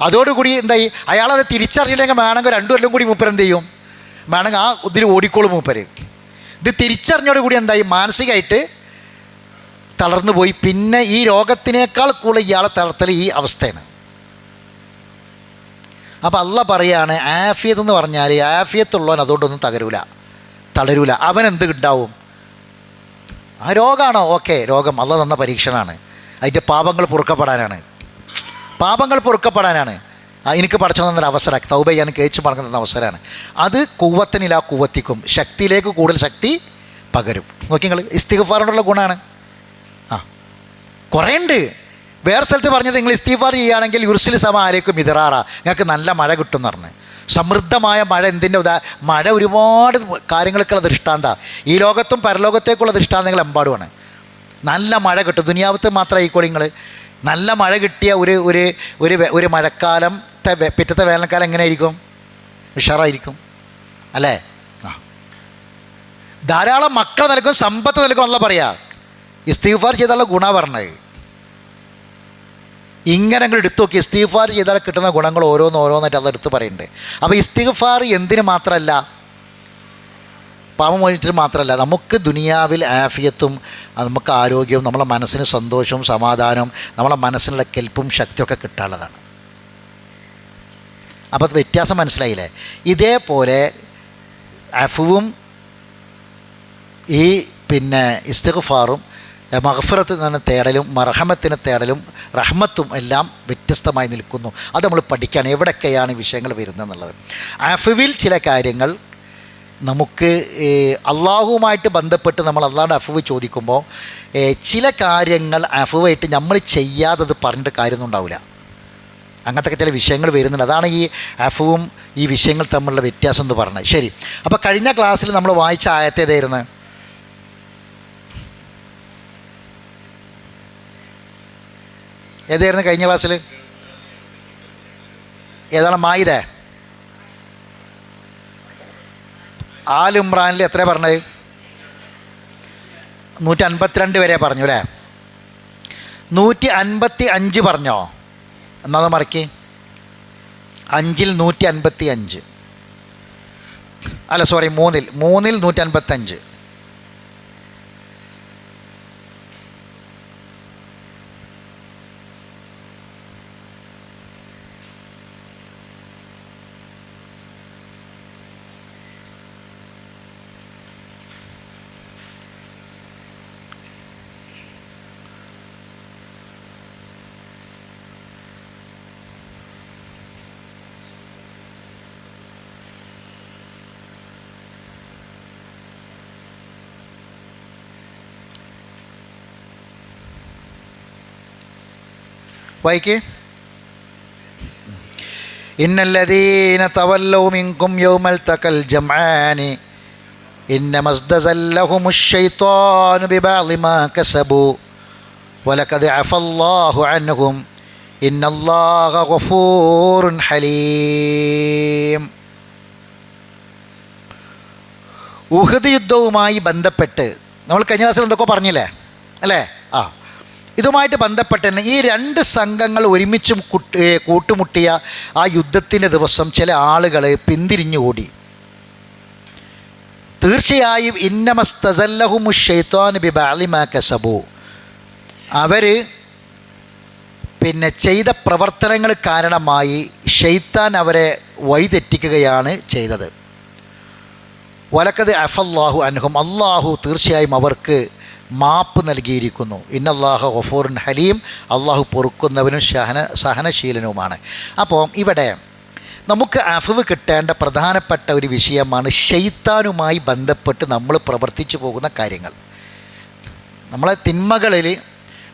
അതോടുകൂടി എന്തായി? അയാളത് തിരിച്ചറിയില്ലെങ്കിൽ വേണമെങ്കിൽ 2 കൊല്ലം കൂടി മൂപ്പർ എന്ത് ചെയ്യും? വേണമെങ്കിൽ ഇതിൽ ഓടിക്കോളും മൂപ്പര്. ഇത് തിരിച്ചറിഞ്ഞോടുകൂടി എന്തായി? മാനസികമായിട്ട് തളർന്നു പോയി. പിന്നെ ഈ രോഗത്തിനേക്കാൾ കൂടുതൽ ഇയാളെ തളർത്തൽ ഈ അവസ്ഥയാണ്. അപ്പോൾ അള്ളാഹ് പറയാണ്, ആഫിയത്ത് എന്ന് പറഞ്ഞാൽ ആഫിയത്തുള്ളവൻ അതുകൊണ്ടൊന്നും തളരൂല. അവൻ എന്ത് ഉണ്ടാവും? ആ രോഗമാണോ? ഓക്കെ, രോഗം അള്ളാഹ് തന്ന പരീക്ഷണമാണ്. അതിൻ്റെ പാപങ്ങൾ പൊറുക്കപ്പെടാനാണ്. എനിക്ക് പഠിച്ചു തന്നൊരു അവസരം, തൗബ ചെയ്യാൻ കേച്ചു പറഞ്ഞ അവസരമാണ്. അത് ഖുവ്വത്തനിലാ ഖുവ്വത്തിക്കും, ശക്തിയിലേക്ക് കൂടുതൽ ശക്തി പകരും. നോക്കി നിങ്ങൾ, ഇസ്തിഗ്ഫാറിനുള്ള ഗുണമാണ്. കുറേ ഉണ്ട്. വേറെ സ്ഥലത്ത് പറഞ്ഞത്, നിങ്ങൾ ഇസ്തിഗ്ഫാർ ചെയ്യുകയാണെങ്കിൽ യുർസിൽ സമാഅലൈക്കും മിദ്റാറ, നിങ്ങൾക്ക് നല്ല മഴ കിട്ടും എന്ന് പറഞ്ഞ്. സമൃദ്ധമായ മഴ. എന്തിൻ്റെ മഴ ഒരുപാട് കാര്യങ്ങൾക്കുള്ള ദൃഷ്ടാന്ത. ഈ ലോകത്തും പരലോകത്തേക്കുള്ള ദൃഷ്ടാന്തങ്ങൾ എമ്പാടുമാണ്. നല്ല മഴ കിട്ടും. ദുനിയാവത്ത് മാത്രം ആയിക്കോളി നിങ്ങൾ. നല്ല മഴ കിട്ടിയ ഒരു മഴക്കാലത്തെ പിറ്റത്തെ വേനൽക്കാലം എങ്ങനെയായിരിക്കും? ഉഷാറായിരിക്കും അല്ലേ? ധാരാളം മക്കൾ നൽകും, സമ്പത്ത് നൽകും എന്നുള്ള പറയാ. ഇസ്തിഗ്ഫാർ ചെയ്താലുള്ള ഗുണമാണ് പറഞ്ഞത്. ഇങ്ങനെ അങ്ങ് എടുത്തു നോക്കി, ഇസ്തിഗ്ഫാർ ചെയ്താൽ കിട്ടുന്ന ഗുണങ്ങൾ ഓരോന്നായിട്ട് അതെടുത്ത് പറയുന്നുണ്ട്. അപ്പോൾ ഇസ്തിഗ്ഫാർ എന്തിന് മാത്രമല്ല, പാപം മോചിച്ചിട്ട് മാത്രമല്ല, നമുക്ക് ദുനിയാവിൽ ആഫിയത്തും നമുക്ക് ആരോഗ്യവും നമ്മളെ മനസ്സിന് സന്തോഷവും സമാധാനവും നമ്മളെ മനസ്സിനുള്ള കെൽപ്പും ശക്തിയൊക്കെ കിട്ടാനുള്ളതാണ്. അപ്പോൾ വ്യത്യാസം മനസ്സിലായില്ലേ? ഇതേപോലെ അഫുവും ഈ പിന്നെ ഇസ്തിഗ്ഫാറും മഗ്ഫിറത്തിന് തേടലും മർഹമത്തിന് തേടലും റഹ്മത്തും എല്ലാം വ്യത്യസ്തമായി നിൽക്കുന്നു. അത് നമ്മൾ പഠിക്കാൻ എവിടെയൊക്കെയാണ് വിഷയങ്ങൾ വരുന്നത് എന്നുള്ളത്. അഫുവിൽ ചില കാര്യങ്ങൾ നമുക്ക് അള്ളാഹുവുമായിട്ട് ബന്ധപ്പെട്ട് നമ്മൾ അള്ളാഹുടെ അഫുവ് ചോദിക്കുമ്പോൾ ചില കാര്യങ്ങൾ അഫുവായിട്ട് നമ്മൾ ചെയ്യാത്തത് പറഞ്ഞിട്ട് കാര്യമൊന്നും ഉണ്ടാവില്ല. അങ്ങനത്തെ ചില വിഷയങ്ങൾ വരുന്നുണ്ട്. അതാണ് ഈ അഫുവും ഈ വിഷയങ്ങൾ തമ്മിലുള്ള വ്യത്യാസം എന്ന് പറഞ്ഞത്. ശരി, അപ്പോൾ കഴിഞ്ഞ ക്ലാസ്സിൽ നമ്മൾ വായിച്ച ആയത്ത് ഏതായിരുന്നു? ഏതായിരുന്നു കഴിഞ്ഞ ക്ലാസ്സിൽ? ഏതാണ്? മായിദ ആൽ ഇമ്രാനിൽ എത്ര പറഞ്ഞത്? 152 വരെ പറഞ്ഞു അല്ലേ? 155 പറഞ്ഞോ? എന്നാ മറക്കി 5-ൽ 155 അല്ല സോറി 3-ൽ 155. വായിക്കേ. ഇന്നല്ലദീന തവല്ലൗ മിൻകും യൗമൽ തഖൽ ജംആനി ഇന്നമ സ്തസല്ലഹുമുശ് ശൈത്വാനു ബിബഅദി മാ കസബു വലഖദ് അഫല്ലാഹു അൻഹും ഇന്നല്ലാഹ ഗഫൂറുൻ ഹലീം. ഉഹദ് യുദ്ധവുമായി ബന്ധപ്പെട്ട് നമ്മൾ കഴിഞ്ഞ ക്ലാസ്സിൽ എന്തൊക്കെ പറഞ്ഞില്ലേ അല്ലേ? ഇതുമായിട്ട് ബന്ധപ്പെട്ട് തന്നെ ഈ 2 സംഘങ്ങൾ ഒരുമിച്ച് കൂട്ടുമുട്ടിയ ആ യുദ്ധത്തിൻ്റെ ദിവസം ചില ആളുകൾ പിന്തിരിഞ്ഞു ഓടി. തീർച്ചയായും ഇന്നമസ്തസല്ലഹുമുശ് ശൈത്വാനു ബിബഅദി മാ കസബു, അവർ പിന്നെ ചെയ്ത പ്രവർത്തനങ്ങൾ കാരണമായി ശൈത്താൻ അവരെ വഴിതെറ്റിക്കുകയാണ് ചെയ്തത്. വലഖദ് അഫല്ലാഹു അൻഹും, അള്ളാഹു തീർച്ചയായും അവർക്ക് മാപ്പ് നൽകിയിരിക്കുന്നു. ഇന്നല്ലാഹ ഗഫൂറുൻ ഹലീം, അള്ളാഹു പൊറുക്കുന്നവനും സഹനശീലനുമാണ്. അപ്പോൾ ഇവിടെ നമുക്ക് അഫ്വ് കിട്ടേണ്ട പ്രധാനപ്പെട്ട ഒരു വിഷയമാണ് ശൈത്താനുമായി ബന്ധപ്പെട്ട് നമ്മൾ പ്രവർത്തിച്ചു പോകുന്ന കാര്യങ്ങൾ. നമ്മളെ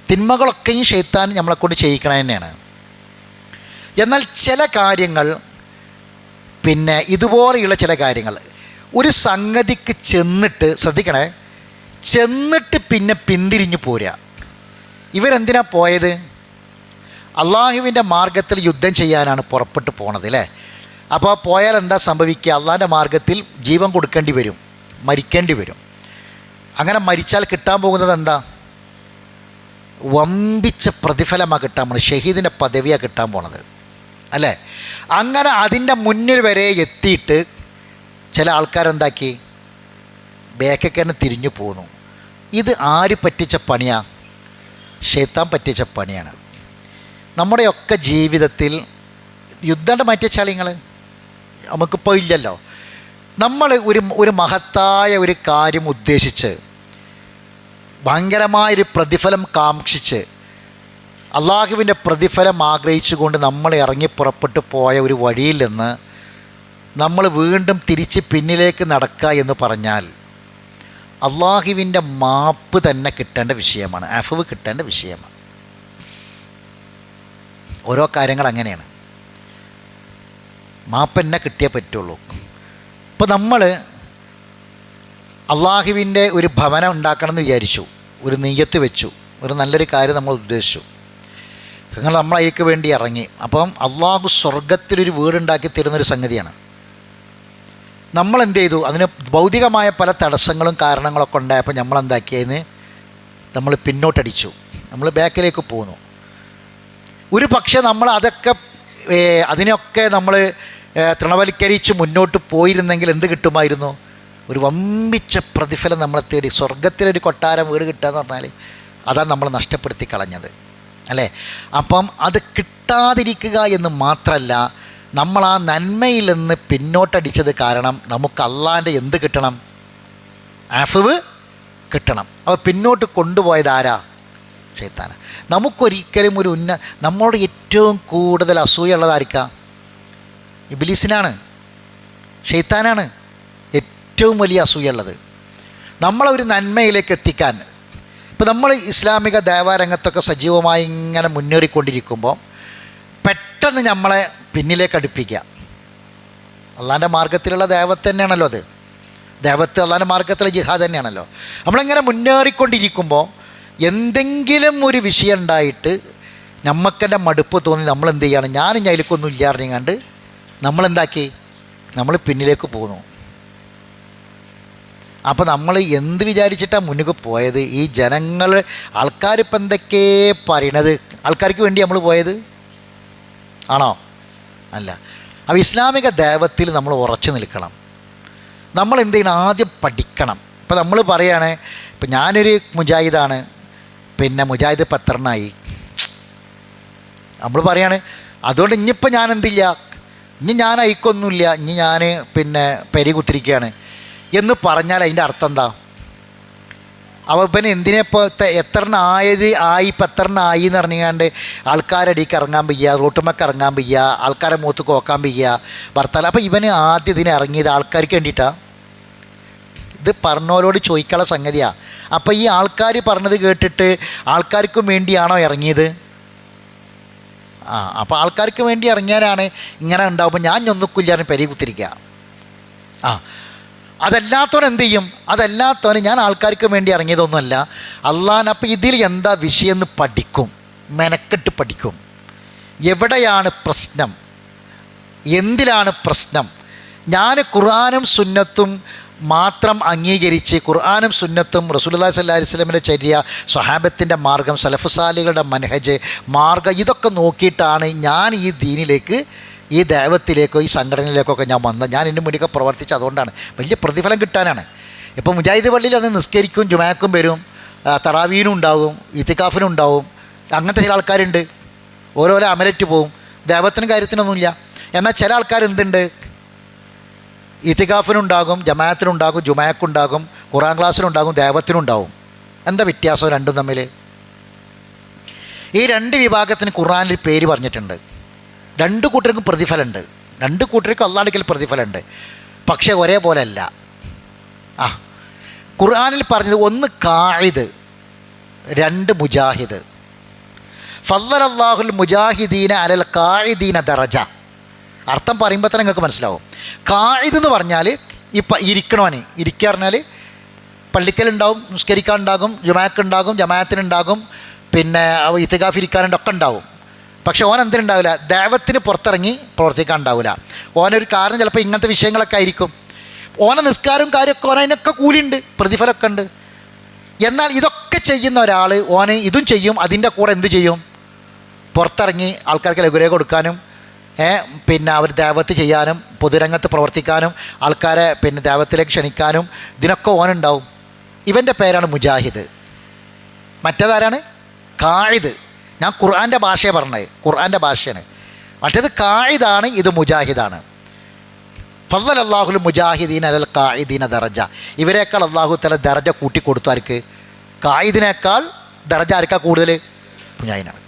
തിന്മകളൊക്കെയും ശൈത്താൻ നമ്മളെക്കൊണ്ട് ചെയ്യിക്കണ തന്നെയാണ്. എന്നാൽ ചില കാര്യങ്ങൾ പിന്നെ ഇതുപോലെയുള്ള ചില കാര്യങ്ങൾ ഒരു സംഗതിക്ക് ചെന്നിട്ട് ശ്രദ്ധിക്കണേ, ചെന്നിട്ട് പിന്നെ പിന്തിരിഞ്ഞു പോരുക. ഇവരെന്തിനാ പോയത്? അള്ളാഹുവിൻ്റെ മാർഗത്തിൽ യുദ്ധം ചെയ്യാനാണ് പുറപ്പെട്ടു പോണത് അല്ലേ? അപ്പോൾ പോയാൽ എന്താ സംഭവിക്കുക? അള്ളാഹിൻ്റെ മാർഗത്തിൽ ജീവൻ കൊടുക്കേണ്ടി വരും, മരിക്കേണ്ടി വരും. അങ്ങനെ മരിച്ചാൽ കിട്ടാൻ പോകുന്നത് എന്താ? വമ്പിച്ച പ്രതിഫലമാണ് കിട്ടാൻ പോകുന്നത്, ഷഹീദിൻ്റെ പദവിയാണ് കിട്ടാൻ പോണത് അല്ലേ? അങ്ങനെ അതിൻ്റെ മുന്നിൽ വരെ എത്തിയിട്ട് ചില ആൾക്കാരെന്താക്കി? ബേക്കൊക്കെ തന്നെ തിരിഞ്ഞു പോന്നു. ഇത് ആര് പറ്റിച്ച പണിയാണ്? ശൈത്താൻ പറ്റിച്ച പണിയാണ്. നമ്മുടെയൊക്കെ ജീവിതത്തിൽ യുദ്ധം മാറ്റിച്ചാൽ നിങ്ങൾ നമുക്കിപ്പോൾ ഇല്ലല്ലോ. നമ്മൾ ഒരു മഹത്തായ ഒരു കാര്യം ഉദ്ദേശിച്ച് ഭയങ്കരമായൊരു പ്രതിഫലം കാക്ഷിച്ച് അള്ളാഹുവിൻ്റെ പ്രതിഫലം ആഗ്രഹിച്ചുകൊണ്ട് നമ്മൾ ഇറങ്ങി പുറപ്പെട്ടു പോയ ഒരു വഴിയിൽ നിന്ന് നമ്മൾ വീണ്ടും തിരിച്ച് പിന്നിലേക്ക് നടക്കുക എന്ന് പറഞ്ഞാൽ അള്ളാഹുവിൻ്റെ മാപ്പ് തന്നെ കിട്ടേണ്ട വിഷയമാണ്, അഫ്വ് കിട്ടേണ്ട വിഷയമാണ്. ഓരോ കാര്യങ്ങൾ അങ്ങനെയാണ്. മാപ്പ് തന്നെ കിട്ടിയേ പറ്റുള്ളൂ. ഇപ്പോൾ നമ്മൾ അള്ളാഹുവിൻ്റെ ഒരു ഭവനം ഉണ്ടാക്കണം എന്ന് വിചാരിച്ചു, ഒരു നെയ്യത്ത് വെച്ചു, ഒരു നല്ലൊരു കാര്യം നമ്മൾ ഉദ്ദേശിച്ചു, നമ്മൾ അതിലേക്ക് വേണ്ടി ഇറങ്ങി. അപ്പം അള്ളാഹു സ്വർഗത്തിലൊരു വീടുണ്ടാക്കി തരുന്നൊരു സംഗതിയാണ്. നമ്മൾ എന്ത് ചെയ്തു? അതിന് ഭൗതികമായ പല തടസ്സങ്ങളും കാരണങ്ങളൊക്കെ ഉണ്ടായപ്പോൾ നമ്മൾ എന്താക്കിയതിന് നമ്മൾ പിന്നോട്ടടിച്ചു, നമ്മൾ ബാക്കിലേക്ക് പോന്നു. ഒരു പക്ഷേ നമ്മൾ അതിനൊക്കെ നമ്മൾ തൃണവൽക്കരിച്ച് മുന്നോട്ട് പോയിരുന്നെങ്കിൽ എന്ത് കിട്ടുമായിരുന്നു? ഒരു വമ്പിച്ച പ്രതിഫലം നമ്മളെ തേടി സ്വർഗത്തിലൊരു കൊട്ടാരം വീട് കിട്ടുക എന്ന് പറഞ്ഞാൽ അതാണ് നമ്മൾ നഷ്ടപ്പെടുത്തി കളഞ്ഞത് അല്ലേ? അപ്പം അത് കിട്ടാതിരിക്കുക എന്ന് മാത്രമല്ല, നമ്മൾ ആ നന്മയിൽ നിന്ന് പിന്നോട്ടടിച്ചത് കാരണം നമുക്ക് അള്ളാൻ്റെ എന്ത് കിട്ടണം? അഫ്വ് കിട്ടണം. അപ്പോൾ പിന്നോട്ട് കൊണ്ടുപോയത് ആരാ? ശൈത്താന. നമുക്കൊരിക്കലും നമ്മളോട് ഏറ്റവും കൂടുതൽ അസൂയുള്ളതായിരിക്കാം ഇബ്ലീസിനാണ്, ശൈത്താനാണ് ഏറ്റവും വലിയ അസൂയുള്ളത്. നമ്മളൊരു നന്മയിലേക്ക് എത്തിക്കാൻ. ഇപ്പോൾ നമ്മൾ ഇസ്ലാമിക ദേവാരംഗത്തൊക്കെ സജീവമായി ഇങ്ങനെ മുന്നേറിക്കൊണ്ടിരിക്കുമ്പോൾ പെട്ടെന്ന് നമ്മളെ പിന്നിലേക്ക് അടുപ്പിക്കുക. അള്ളാൻ്റെ മാർഗത്തിലുള്ള ദേവത്ത് തന്നെയാണല്ലോ അത്. ദേവത്ത് അള്ളാൻ്റെ മാർഗത്തിലെ ജിഹാദ് തന്നെയാണല്ലോ. നമ്മളിങ്ങനെ മുന്നേറിക്കൊണ്ടിരിക്കുമ്പോൾ എന്തെങ്കിലും ഒരു വിഷയം ഉണ്ടായിട്ട് നമുക്കെന്നെ മടുപ്പ് തോന്നി നമ്മളെന്ത് ചെയ്യാണ്? ഞാനും അതിലേക്കൊന്നും ഇല്ല അറിഞ്ഞാണ്ട് നമ്മളെന്താക്കി? നമ്മൾ പിന്നിലേക്ക് പോകുന്നു. അപ്പോൾ നമ്മൾ എന്ത് വിചാരിച്ചിട്ടാണ് മുന്നിൽ പോയത്? ഈ ജനങ്ങൾ, ആൾക്കാരിപ്പോൾ എന്തൊക്കെ പറയണത്, ആൾക്കാർക്ക് വേണ്ടി നമ്മൾ പോയത് ആണോ? അല്ല. അപ്പോൾ ഇസ്ലാമിക ദേവത്തിൽ നമ്മൾ ഉറച്ചു നിൽക്കണം. നമ്മൾ എന്ത് ചെയ്യണം? ആദ്യം പഠിക്കണം. ഇപ്പോൾ നമ്മൾ പറയുകയാണ്, ഇപ്പം ഞാനൊരു മുജാഹിദാണ്, പിന്നെ മുജാഹിദ് പത്രനായി നമ്മൾ പറയാണ്. അതുകൊണ്ട് ഇനിയിപ്പോൾ ഞാൻ എന്തില്ല, ഇനി ഞാൻ അയക്കൊന്നുമില്ല, ഇനി ഞാൻ പിന്നെ പെരി കുത്തിരിക്കുകയാണ് എന്ന് പറഞ്ഞാൽ അതിൻ്റെ അർത്ഥം എന്താ? അപ്പോൾ പിന്നെ എന്തിനെ ഇപ്പോൾ ആയി ഇപ്പം എത്രണ്ണായി എന്ന് പറഞ്ഞാണ്ട് ആൾക്കാരടിക്ക് ഇറങ്ങാൻ വയ്യ, റോട്ടുമൊക്കെ ഇറങ്ങാൻ വയ്യ, ആൾക്കാരെ മുഖത്ത് കോക്കാൻ വയ്യ, ഭർത്താവ്. അപ്പോൾ ഇവന് ആദ്യം ഇതിനെ ഇറങ്ങിയത് ആൾക്കാർക്ക് വേണ്ടിയിട്ടാണ്. ഇത് പറഞ്ഞവരോട് ചോദിക്കാനുള്ള സംഗതിയാണ്. അപ്പോൾ ഈ ആൾക്കാർ പറഞ്ഞത് കേട്ടിട്ട് ആൾക്കാർക്കും വേണ്ടിയാണോ ഇറങ്ങിയത്? അപ്പോൾ ആൾക്കാർക്ക് വേണ്ടി ഇറങ്ങിയാലാണ് ഇങ്ങനെ ഉണ്ടാകുമ്പോൾ ഞാൻ ഒന്നുക്കില്ലാന്ന് പെരി കുത്തിരിക്കുക. അതല്ലാത്തവൻ എന്ത് ചെയ്യും? അതല്ലാത്തവന് ഞാൻ ആൾക്കാർക്ക് വേണ്ടി ഇറങ്ങിയതൊന്നുമല്ല, അള്ളാൻ. അപ്പോൾ ഇതിൽ എന്താ വിഷയം എന്ന് പഠിക്കും, മെനക്കെട്ട് പഠിക്കും. എവിടെയാണ് പ്രശ്നം, എന്തിലാണ് പ്രശ്നം? ഞാൻ ഖുർആനും സുന്നത്തും മാത്രം അംഗീകരിച്ച്, ഖുർആനും സുന്നത്തും റസൂലുള്ളാഹി സ്വല്ലല്ലാഹി അലൈഹി വസല്ലമയുടെ ചര്യ, സ്വഹാബത്തിൻ്റെ മാർഗം, സലഫ് സാലികളുടെ മനഹജ് മാർഗം, ഇതൊക്കെ നോക്കിയിട്ടാണ് ഞാൻ ഈ ദീനിലേക്ക്, ഈ ദൈവത്തിലേക്കോ ഈ സംഘടനയിലേക്കൊക്കെ ഞാൻ വന്നത്. ഞാൻ ഇതിന് വേണ്ടിയൊക്കെ പ്രവർത്തിച്ച് അതുകൊണ്ടാണ്. വലിയ പ്രതിഫലം കിട്ടാനാണ്. ഇപ്പോൾ മുജാഹിദ് പള്ളിയിൽ അന്ന് നിസ്കരിക്കും, ജുമാക്കും വരും, തറാവീനും ഉണ്ടാവും, ഇത്തിക്കാഫിനും ഉണ്ടാവും. അങ്ങനത്തെ ചില ആൾക്കാരുണ്ട്, ഓരോരോ അമലറ്റ് പോവും. ദൈവത്തിനും കാര്യത്തിനൊന്നുമില്ല. എന്നാൽ ചില ആൾക്കാർ എന്തുണ്ട്? ഇത്തിക്കാഫിനുണ്ടാകും, ജമാഅത്തിനുണ്ടാകും, ജുമാക്കുണ്ടാകും, ഖുർആൻ ക്ലാസ്സിനുണ്ടാകും, ദൈവത്തിനുണ്ടാകും. എന്താ വ്യത്യാസം രണ്ടും തമ്മിൽ? ഈ രണ്ട് വിഭാഗത്തിന് ഖുർആനിൽ പേര് പറഞ്ഞിട്ടുണ്ട്. രണ്ട് കൂട്ടർക്കും പ്രതിഫലമുണ്ട്, രണ്ട് കൂട്ടർക്കും അള്ളാഹുവിൽ പ്രതിഫലമുണ്ട്. പക്ഷേ ഒരേപോലെ അല്ല. ഖുർആനിൽ പറഞ്ഞത് ഒന്ന് ഖാഇദ്, രണ്ട് മുജാഹിദ്. ഫദ്ദലല്ലാഹുൽ മുജാഹിദീന അലൽ ഖാഇദീന ദറജ. അർത്ഥം പറയുമ്പോൾ തന്നെ നിങ്ങൾക്ക് മനസ്സിലാവും. ഖാഇദ് എന്ന് പറഞ്ഞാൽ ഇപ്പം ഇരിക്കണോന്, ഇരിക്കുക പറഞ്ഞാൽ പള്ളിക്കലുണ്ടാവും, നിസ്കരിക്കാനുണ്ടാകും, ജുമാക്കുണ്ടാകും, ജമാഅത്തിനുണ്ടാകും, പിന്നെ ഇത്തികാഫ് ഇരിക്കാനുണ്ടൊക്കെ ഉണ്ടാവും. പക്ഷേ ഓൻ എന്തിനുണ്ടാവില്ല? ദൈവത്തിന് പുറത്തിറങ്ങി പ്രവർത്തിക്കാൻ ഉണ്ടാവില്ല. ഓനൊരു കാരണം ചിലപ്പോൾ ഇങ്ങനത്തെ വിഷയങ്ങളൊക്കെ ആയിരിക്കും. ഓന നിസ്കാരവും കാര്യമൊക്കെ ഓനതിനൊക്കെ കൂലിയുണ്ട്, പ്രതിഫലമൊക്കെ ഉണ്ട്. എന്നാൽ ഇതൊക്കെ ചെയ്യുന്ന ഒരാൾ ഓന് ഇതും ചെയ്യും, അതിൻ്റെ കൂടെ എന്ത് ചെയ്യും? പുറത്തിറങ്ങി ആൾക്കാർക്ക് ലഘുലേഖ കൊടുക്കാനും, പിന്നെ അവർ ദൈവത്ത് ചെയ്യാനും, പൊതുരംഗത്ത് പ്രവർത്തിക്കാനും, ആൾക്കാരെ പിന്നെ ദൈവത്തിലേക്ക് ക്ഷണിക്കാനും ഇതിനൊക്കെ ഓനുണ്ടാവും. ഇവൻ്റെ പേരാണ് മുജാഹിദ്. മറ്റേതാരാണ്? ഖാഇദ്. ഞാൻ ഖുർആൻ്റെ ഭാഷയെ പറഞ്ഞത്, ഖുർആൻ്റെ ഭാഷയാണ്. മറ്റേത് ഖാഇദാണ്, ഇത് മുജാഹിദാണ്. ഫദ്ദലല്ലാഹുൽ മുജാഹിദീന അലൽ ഖാഇദീന ദറജ. ഇവരേക്കാൾ അള്ളാഹു തആല ദറജ കൂട്ടിക്കൊടുത്തു. ആർക്ക്? ഖാഇദിനേക്കാൾ ദറജ ആർക്കാ കൂടുതൽ? മുജാഹിദിനാണ്.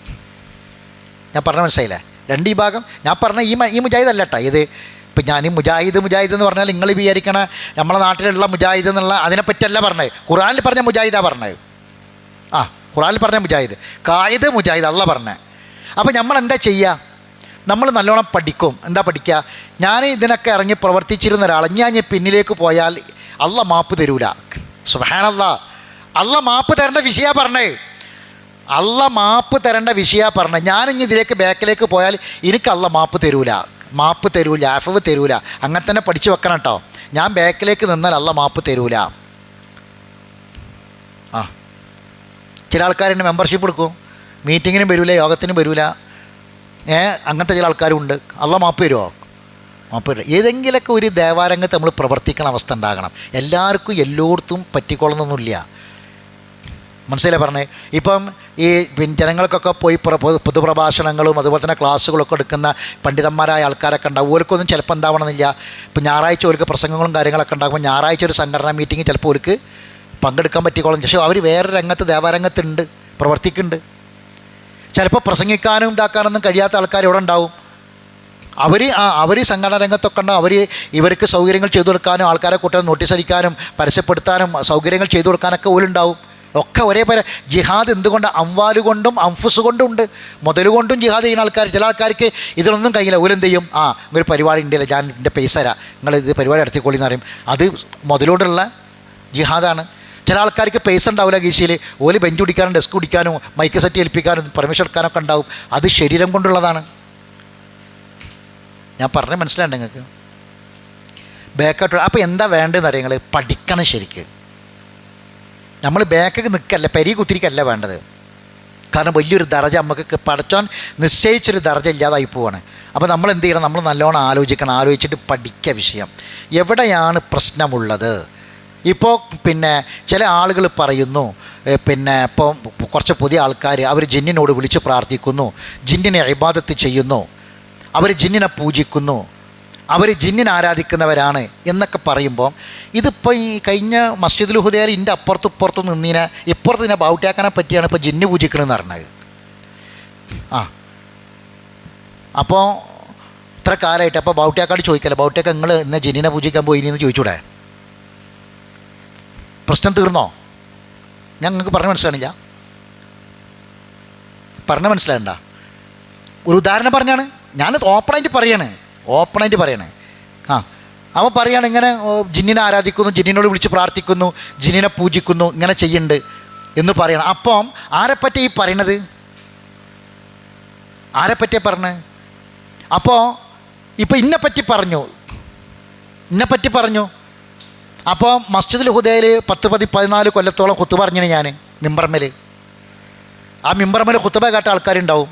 ഞാൻ പറഞ്ഞ മനസ്സിലായില്ലേ? രണ്ട് വിഭാഗം ഞാൻ പറഞ്ഞ ഈ മുജാഹിദ് അല്ല കേട്ടോ. ഇത് ഇപ്പം ഞാൻ ഈ മുജാഹിദ് എന്ന് പറഞ്ഞാൽ നിങ്ങൾ വിചാരിക്കണ നമ്മളെ നാട്ടിലുള്ള മുജാഹിദ് എന്നുള്ള അതിനെപ്പറ്റിയല്ല പറഞ്ഞത്. ഖുർആനിൽ പറഞ്ഞ മുജാഹിദാണ് പറഞ്ഞത്. ഖുർആനിൽ പറഞ്ഞ മുജാഹിദ്, ഖാഇദ് മുജാഹിദ് അല്ല പറഞ്ഞത്. അപ്പോൾ നമ്മൾ എന്താ ചെയ്യുക? നമ്മൾ നല്ലോണം പഠിക്കും. എന്താ പഠിക്കുക? ഞാൻ ഇതിനൊക്കെ ഇറങ്ങി പ്രവർത്തിച്ചിരുന്ന ഒരാൾ ഞാൻ പിന്നിലേക്ക് പോയാൽ അള്ള മാപ്പ് തരൂല. സുബ്ഹാനല്ലാഹ്, അള്ള മാപ്പ് തരേണ്ട വിഷയമാണ് പറഞ്ഞത്. അള്ള മാപ്പ് തരേണ്ട വിഷയമാണ് പറഞ്ഞത്. ഞാനിനി ഇതിലേക്ക് ബാക്കിലേക്ക് പോയാൽ എനിക്ക് അള്ള മാപ്പ് തരൂല, മാപ്പ് തരൂല, അഫ്വ് തരൂല. അങ്ങനെ തന്നെ പഠിച്ചു വെക്കണം കേട്ടോ. ഞാൻ ബാക്കിലേക്ക് നിന്നാൽ അള്ള മാപ്പ് തരൂല. ചില ആൾക്കാരുണ്ട് മെമ്പർഷിപ്പ് എടുക്കും, മീറ്റിങ്ങിനും വരില്ല, യോഗത്തിനും വരില്ല. അങ്ങനത്തെ ചില ആൾക്കാരുണ്ട്. അള്ള മാപ്പ് തരുമോ? മാപ്പ് തരില്ല. ഏതെങ്കിലുമൊക്കെ ഒരു ദേവാരംഗത്ത് നമ്മൾ പ്രവർത്തിക്കണ അവസ്ഥ ഉണ്ടാകണം. എല്ലാവർക്കും എല്ലായിടത്തും പറ്റിക്കൊള്ളുന്നൊന്നുമില്ല. മനസ്സിലായി പറഞ്ഞേ. ഇപ്പം ഈ ജനങ്ങൾക്കൊക്കെ പോയി പൊതുപ്രഭാഷണങ്ങളും അതുപോലെ തന്നെ ക്ലാസ്സുകളൊക്കെ എടുക്കുന്ന പണ്ഡിതന്മാരായ ആൾക്കാരൊക്കെ ഉണ്ടാവും. ഓർക്കൊന്നും ചിലപ്പോൾ എന്താവണമെന്നില്ല. ഇപ്പം ഞായറാഴ്ച ഓർക്ക് പ്രസംഗങ്ങളും കാര്യങ്ങളൊക്കെ ഉണ്ടാകുമ്പോൾ ഞായറാഴ്ച ഒരു സംഘടനാ മീറ്റിംഗ് ചിലപ്പോൾ ഓർക്ക് പങ്കെടുക്കാൻ പറ്റിക്കോളും. പക്ഷേ അവർ വേറെ രംഗത്ത് ദേവാരംഗത്തുണ്ട്, പ്രവർത്തിക്കുന്നുണ്ട്. ചിലപ്പോൾ പ്രസംഗിക്കാനും ഇതാക്കാനൊന്നും കഴിയാത്ത ആൾക്കാർ ഇവിടെ ഉണ്ടാവും. അവർ സംഘടനാ രംഗത്തൊക്കെ ഉണ്ടാവും. ഇവർക്ക് സൗകര്യങ്ങൾ ചെയ്തു കൊടുക്കാനും ആൾക്കാരെ കൂട്ടാൻ നോട്ടീസ് അടിക്കാനും പരസ്യപ്പെടുത്താനും സൗകര്യങ്ങൾ ചെയ്തു കൊടുക്കാനൊക്കെ ഓലുണ്ടാവും. ഒക്കെ ഒരേപോലെ. ജിഹാദ് എന്തുകൊണ്ട്? അംവാല് കൊണ്ടും അംഫുസ് കൊണ്ടും ഉണ്ട്. മുതലുകൊണ്ടും ജിഹാദ് ചെയ്യുന്ന ആൾക്കാർ. ചില ആൾക്കാർക്ക് ഇതിലൊന്നും കഴിയില്ല. ഓലെന്ത് ചെയ്യും? ഒരു പരിപാടി ഉണ്ടല്ലോ, ഞാൻ എൻ്റെ പൈസ തരാം, നിങ്ങൾ ഇത് പരിപാടി നടത്തിക്കോളി എന്ന് പറയും. അത് മുതലോടുള്ള ജിഹാദാണ്. ചില ആൾക്കാർക്ക് പൈസ ഉണ്ടാവില്ല കീശയിൽ. ഓല് ബെഞ്ച് പിടിക്കാനും ഡെസ്ക് പിടിക്കാനും മൈക്ക് സെറ്റ് ഏൽപ്പിക്കാനും പെർമിഷൻ എടുക്കാനൊക്കെ ഉണ്ടാവും. അത് ശരീരം കൊണ്ടുള്ളതാണ്. ഞാൻ പറഞ്ഞത് മനസ്സിലാണ്ട് നിങ്ങൾക്ക്? ബാക്കോട്ട്. അപ്പോൾ എന്താ വേണ്ടതെന്ന് അറിയാം, നിങ്ങൾ പഠിക്കണം ശരിക്ക്. നമ്മൾ ബാക്കൊക്കെ നിൽക്കല്ല, പെരി കുത്തിരിക്കല്ല വേണ്ടത്. കാരണം വലിയൊരു ദർജ നമുക്ക് പഠിച്ചോൻ നിശ്ചയിച്ചൊരു ദർജ ഇല്ലാതായി പോവാണ്. അപ്പോൾ നമ്മൾ എന്ത് ചെയ്യണം? നമ്മൾ നല്ലോണം ആലോചിക്കണം. ആലോചിച്ചിട്ട് പഠിക്കുക വിഷയം. എവിടെയാണ് പ്രശ്നമുള്ളത്? ഇപ്പോൾ ചില ആളുകൾ പറയുന്നു, ഇപ്പോൾ കുറച്ച് പുതിയ ആൾക്കാർ അവർ ജിന്നിനോട് വിളിച്ച് പ്രാർത്ഥിക്കുന്നു, ജിന്നിനെ ഇബാദത്ത് ചെയ്യുന്നു, അവർ ജിന്നിനെ പൂജിക്കുന്നു, അവർ ജിന്നിനെ ആരാധിക്കുന്നവരാണ് എന്നൊക്കെ പറയുമ്പോൾ, ഇതിപ്പോൾ ഈ കഴിഞ്ഞ മസ്ജിദുൽ ഹുദയിൽ ഇതിൻ്റെ അപ്പുറത്തും ഇപ്പുറത്തും നിന്നീനെ ഇപ്പുറത്ത് ഇതിനെ ബൗട്ടിയാക്കാനെ പറ്റിയാണ് ഇപ്പോൾ ജിന്ന് പൂജിക്കണമെന്ന് പറഞ്ഞത്. അപ്പോൾ ഇത്ര കാലമായിട്ട് അപ്പോൾ ബൗട്ടിയാക്കാട് ചോദിക്കല്ലേ, ബൗട്ടിയാക്ക നിങ്ങൾ ഇന്ന് ജിന്നിനെ പൂജിക്കാൻ പോയിന്ന് ചോദിച്ചൂടെ? പ്രശ്നം തീർന്നോ? ഞങ്ങൾക്ക് പറഞ്ഞ മനസ്സിലാണില്ല. പറഞ്ഞ മനസ്സിലാകണ്ട. ഒരു ഉദാഹരണം പറഞ്ഞാണ്, ഞാനത് ഓപ്പണായിട്ട് പറയാണ്. അവൻ പറയാണ് ഇങ്ങനെ ജിന്നിനെ ആരാധിക്കുന്നു, ജിന്നിനോട് വിളിച്ച് പ്രാർത്ഥിക്കുന്നു, ജിന്നിനെ പൂജിക്കുന്നു, ഇങ്ങനെ ചെയ്യുന്നുണ്ട് എന്ന് പറയണം. അപ്പം ആരെപ്പറ്റി ഈ പറയണത്? ആരെപ്പറ്റിയാണ് പറഞ്ഞത്? അപ്പോൾ ഇപ്പോൾ ഇന്നെപ്പറ്റി പറഞ്ഞു. അപ്പോൾ മസ്ജിദുൽ ഹുദയിൽ 10-14 കൊല്ലത്തോളം ഖുത്ബ പറഞ്ഞാണ് ഞാൻ മിമ്പർമേൽ. ആ മിമ്പർമേൽ ഖുത്ബ കേട്ട ആൾക്കാരുണ്ടാവും.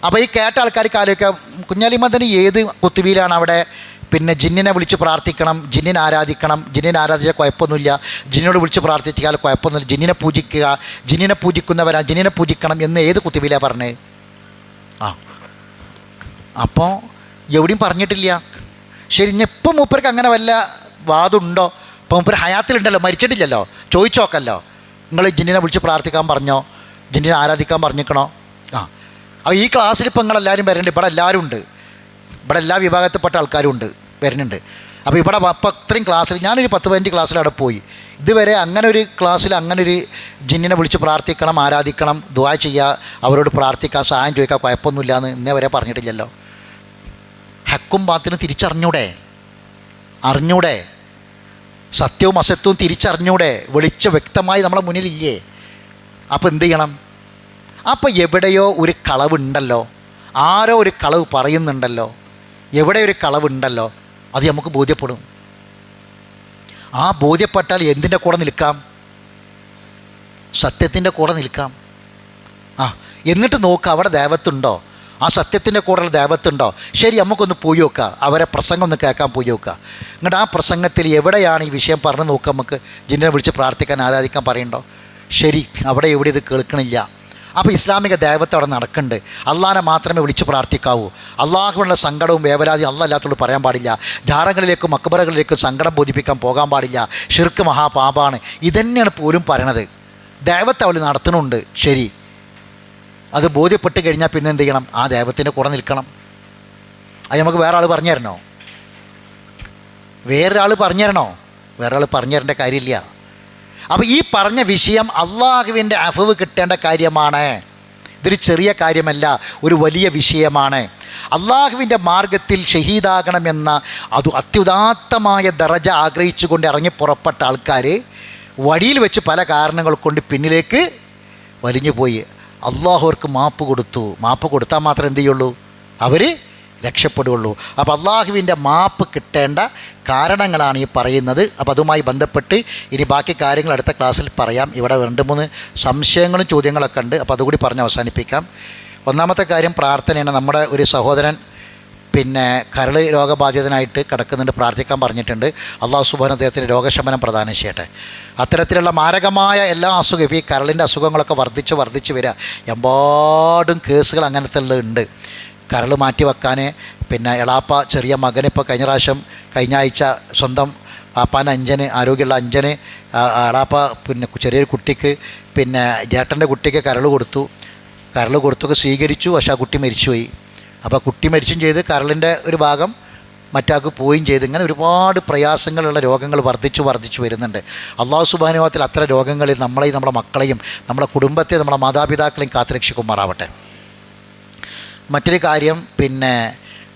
അപ്പോൾ ഈ കേട്ട ആൾക്കാർക്ക് ആലോചിക്കാം, കുഞ്ഞാലിമദനി ഏത് ഖുത്ബയിലാണ് അവിടെ ജിന്നിനെ വിളിച്ച് പ്രാർത്ഥിക്കണം, ജിന്നിനെ ആരാധിക്കണം, ജിന്നിനെ ആരാധിച്ചാൽ കുഴപ്പമൊന്നുമില്ല, ജിന്നിനോട് വിളിച്ച് പ്രാർത്ഥിച്ചാൽ കുഴപ്പമൊന്നുമില്ല, ജിന്നിനെ പൂജിക്കുക, ജിന്നിനെ പൂജിക്കുന്നവരാ, ജിന്നിനെ പൂജിക്കണം എന്ന് ഏത് ഖുത്ബയിലാണ് പറഞ്ഞത്? അപ്പോൾ എവിടെയും പറഞ്ഞിട്ടില്ല. ശരി, ഇപ്പം മൂപ്പർക്ക് അങ്ങനെ വല്ല വാദമുണ്ടോ? ഇപ്പോൾ മൂപ്പര് ഹയാത്തിലുണ്ടല്ലോ, മരിച്ചിട്ടില്ലല്ലോ. ചോദിച്ചോക്കല്ലോ, നിങ്ങൾ ജിന്നിനെ വിളിച്ച് പ്രാർത്ഥിക്കാൻ പറഞ്ഞോ, ജിന്നിനെ ആരാധിക്കാൻ പറഞ്ഞിക്കണോ? അപ്പോൾ ഈ ക്ലാസ്സിൽ ഇപ്പോൾ നിങ്ങളെല്ലാവരും വരുന്നുണ്ട്. ഇവിടെ എല്ലാവരും ഉണ്ട്. ഇവിടെ എല്ലാ വിഭാഗത്തിൽപ്പെട്ട ആൾക്കാരും ഉണ്ട്, വരുന്നുണ്ട്. അപ്പോൾ ഇവിടെ അപ്പോൾ ഇത്രയും ക്ലാസ്സിൽ ഞാനൊരു 10-15 ക്ലാസ്സിൽ അവിടെ പോയി. ഇതുവരെ അങ്ങനെ ഒരു ക്ലാസ്സിൽ അങ്ങനെ ഒരു ജിന്നിനെ വിളിച്ച് പ്രാർത്ഥിക്കണം, ആരാധിക്കണം, ദുആ ചെയ്യുക, അവരോട് പ്രാർത്ഥിക്കുക, സഹായം ചോദിക്കുക, കുഴപ്പമൊന്നുമില്ല എന്ന് ഇന്നേ വരെ പറഞ്ഞിട്ടില്ലല്ലോ. ഹക്കും ബാത്തിനും അറിഞ്ഞൂടെ? സത്യവും അസത്യവും തിരിച്ചറിഞ്ഞൂടെ? വെളിച്ചം വ്യക്തമായി നമ്മളെ മുന്നിലില്ലേ? അപ്പോൾ എന്ത് ചെയ്യണം? അപ്പോൾ എവിടെയോ ഒരു കളവുണ്ടല്ലോ, ആരോ ഒരു കളവ് പറയുന്നുണ്ടല്ലോ, എവിടെ ഒരു കളവുണ്ടല്ലോ, അത് നമുക്ക് ബോധ്യപ്പെടും. ആ ബോധ്യപ്പെട്ടാൽ എന്തിൻ്റെ കൂടെ നിൽക്കാം? സത്യത്തിൻ്റെ കൂടെ നിൽക്കാം. എന്നിട്ട് നോക്കുക അവിടെ ദേവത്തുണ്ടോ, ആ സത്യത്തിൻ്റെ കൂടെ ദേവത്തുണ്ടോ. ശരി, നമുക്കൊന്ന് പോയി നോക്കുക, അവരെ പ്രസംഗം ഒന്ന് കേൾക്കാൻ പോയി നോക്കുക. എന്നിട്ട് ആ പ്രസംഗത്തിൽ എവിടെയാണ് ഈ വിഷയം പറഞ്ഞു നോക്കുക. നമുക്ക് ജിന്നിനെ വിളിച്ച് പ്രാർത്ഥിക്കാൻ ആരാധിക്കാൻ പറയണ്ടോ? ശരി, അവിടെ എവിടെ ഇത് കേൾക്കണില്ല. അപ്പോൾ ഇസ്ലാമിക ദേവത്ത് അവിടെ നടക്കുന്നുണ്ട്. അള്ളാഹനെ മാത്രമേ വിളിച്ച് പ്രാർത്ഥിക്കാവൂ. അള്ളാഹുവിനുള്ള സങ്കടവും വേവലാതിയും അല്ലാത്തവരോട് പറയാൻ പാടില്ല. ജാറങ്ങളിലേക്കും മക്ബറകളിലേക്കും സങ്കടം ബോധിപ്പിക്കാൻ പോകാൻ പാടില്ല. ഷിർക്ക് മഹാപാപാണ്. ഇതന്നെയാണ് പോലും പറയണത്. ദേവത്ത് അവൾ നടത്തണുണ്ട്. ശരി, അത് ബോധ്യപ്പെട്ട് കഴിഞ്ഞാൽ പിന്നെ എന്ത് ചെയ്യണം? ആ ദേവത്തിൻ്റെ കൂടെ നിൽക്കണം. അത് നമുക്ക് വേറെ ആൾ പറഞ്ഞു തരണോ? വേറൊരാൾ പറഞ്ഞു തരേണ്ട കാര്യമില്ല. അപ്പോൾ ഈ പറഞ്ഞ വിഷയം അള്ളാഹുവിൻ്റെ അഫ്വ് കിട്ടേണ്ട കാര്യമാണ്. ഇതൊരു ചെറിയ കാര്യമല്ല, ഒരു വലിയ വിഷയമാണ്. അള്ളാഹുവിൻ്റെ മാർഗത്തിൽ ഷഹീദാകണമെന്ന അത് അത്യുദാത്തമായ ദറജ ആഗ്രഹിച്ചുകൊണ്ട് ഇറങ്ങി പുറപ്പെട്ട ആൾക്കാർ വഴിയിൽ വെച്ച് പല കാരണങ്ങൾ കൊണ്ട് പിന്നിലേക്ക് വലിഞ്ഞു പോയി. അള്ളാഹു അവർക്ക് മാപ്പ് കൊടുത്താൽ മാത്രമേ എന്ത് ചെയ്യുള്ളൂ? അവർ രക്ഷപ്പെടുകയുള്ളൂ. അപ്പോൾ അള്ളാഹുവിൻ്റെ മാപ്പ് കിട്ടേണ്ട കാരണങ്ങളാണ് ഈ പറയുന്നത്. അപ്പോൾ അതുമായി ബന്ധപ്പെട്ട് ഇനി ബാക്കി കാര്യങ്ങൾ അടുത്ത ക്ലാസ്സിൽ പറയാം. ഇവിടെ 2-3 സംശയങ്ങളും ചോദ്യങ്ങളൊക്കെ ഉണ്ട്. അപ്പോൾ അതുകൂടി പറഞ്ഞ് അവസാനിപ്പിക്കാം. ഒന്നാമത്തെ കാര്യം പ്രാർത്ഥനയാണ്. നമ്മുടെ ഒരു സഹോദരൻ പിന്നെ കരൾ രോഗബാധിതനായിട്ട് കിടക്കുന്നുണ്ട്, പ്രാർത്ഥിക്കാൻ പറഞ്ഞിട്ടുണ്ട്. അള്ളാഹു സുബ്ഹാനഹു അദ്ദേഹത്തിന് രോഗശമനം പ്രദാനം ചെയ്യട്ടെ. അത്തരത്തിലുള്ള മാരകമായ എല്ലാ അസുഖം, ഇപ്പോൾ ഈ കരളിൻ്റെ അസുഖങ്ങളൊക്കെ വർദ്ധിച്ച് വരിക, എമ്പാടും കേസുകൾ അങ്ങനത്തെ ഉണ്ട്. കരൾ മാറ്റി വെക്കാൻ പിന്നെ എളാപ്പ ചെറിയ മകനിപ്പോൾ കഴിഞ്ഞ ആഴ്ച സ്വന്തം പാപ്പാൻ്റെ അഞ്ചന്, ആരോഗ്യമുള്ള അഞ്ചന്, എളാപ്പ പിന്നെ ചെറിയൊരു കുട്ടിക്ക് പിന്നെ ജേട്ടൻ്റെ കുട്ടിക്ക് കരൾ കൊടുത്തൊക്കെ സ്വീകരിച്ചു. പക്ഷേ ആ കുട്ടി മരിച്ചുപോയി. അപ്പോൾ കുട്ടി മരിച്ചും ചെയ്ത് കരളിൻ്റെ ഒരു ഭാഗം മറ്റാൾക്ക് പോവുകയും ചെയ്ത്, ഇങ്ങനെ ഒരുപാട് പ്രയാസങ്ങളുള്ള രോഗങ്ങൾ വർദ്ധിച്ചു വരുന്നുണ്ട്. അള്ളാഹു സുബ്ഹാനഹു വ തആല അത്തരം രോഗങ്ങളിൽ നമ്മളെയും നമ്മുടെ മക്കളെയും നമ്മുടെ കുടുംബത്തെ നമ്മുടെ മാതാപിതാക്കളെയും കാത്തുരക്ഷിക്കുമാറാവട്ടെ. മറ്റൊരു കാര്യം, പിന്നെ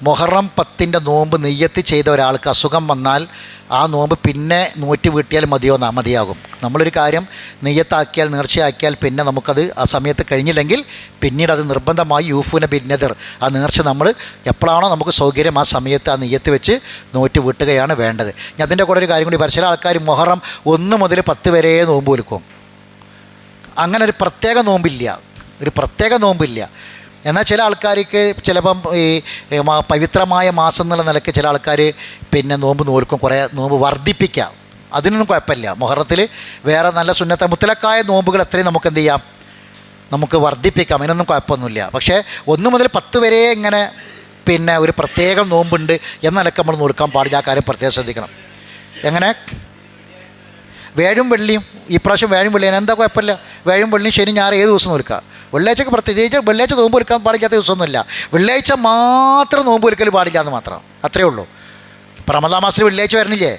മുഹറം 10 നോമ്പ് നിയ്യത്ത് ചെയ്ത ഒരാൾക്ക് അസുഖം വന്നാൽ ആ നോമ്പ് പിന്നെ നോറ്റ് വീട്ടിയാൽ മതിയാകും. നമ്മളൊരു കാര്യം നിയ്യത്താക്കിയാൽ, നേർച്ചയാക്കിയാൽ പിന്നെ നമുക്കത് ആ സമയത്ത് കഴിഞ്ഞില്ലെങ്കിൽ പിന്നീട് അത് നിർബന്ധമായി യൂഫുന ബിന്നദർ, ആ നേർച്ച നമ്മൾ എപ്പോഴാണോ നമുക്ക് സൗകര്യം ആ സമയത്ത് ആ നിയ്യത്ത് വെച്ച് നോറ്റ് വീട്ടുകയാണ് വേണ്ടത്. ഞാൻ അതിൻ്റെ കൂടെ ഒരു കാര്യം കൂടി പറയും. ചില ആൾക്കാർ മുഹറം 1 മുതൽ 10 വരെ നോമ്പ് വിൽക്കും. അങ്ങനെ ഒരു പ്രത്യേക നോമ്പില്ല. എന്നാൽ ചില ആൾക്കാർക്ക് ചിലപ്പം ഈ പവിത്രമായ മാസം എന്നുള്ള നിലയ്ക്ക് ചില ആൾക്കാർ പിന്നെ നോമ്പ് നോൽക്കും, കുറേ നോമ്പ് വർദ്ധിപ്പിക്കാം. അതിനൊന്നും കുഴപ്പമില്ല. മുഹറത്തിൽ വേറെ നല്ല സുന്നത്ത മുത്തലക്കായ നോമ്പുകൾ എത്രയും നമുക്ക് എന്ത് ചെയ്യാം, നമുക്ക് വർദ്ധിപ്പിക്കാം. അതിനൊന്നും കുഴപ്പമൊന്നുമില്ല. പക്ഷേ 1 മുതൽ 10 വരെ ഇങ്ങനെ പിന്നെ ഒരു പ്രത്യേകം നോമ്പുണ്ട് എന്ന നിലയ്ക്ക് നമ്മൾ നോൽക്കാൻ പാടില്ല. ആ കാര്യം പ്രത്യേകം ശ്രദ്ധിക്കണം. എങ്ങനെ വ്യാഴം വെള്ളിയും, ഈ പ്രാവശ്യം വ്യാഴം വെള്ളിയാണ്, എന്താ കുഴപ്പമില്ല. വ്യാഴം വെള്ളിയും ശനി ഞായർ ഏത് ദിവസം നോൽക്കാം. വെള്ളിയാഴ്ചക്ക് പ്രത്യേകിച്ച് വെള്ളിയാഴ്ച നോമ്പ് എടുക്കാൻ പാടില്ലാത്ത ദിവസമൊന്നുമില്ല. വെള്ളിയാഴ്ച മാത്രം നോമ്പ് എടുക്കൽ പാടില്ല എന്ന് മാത്രം, അത്രയേ ഉള്ളൂ. ഇപ്പോൾ റമദാൻ മാസത്തിൽ വെള്ളിയാഴ്ച വരണില്ലേ,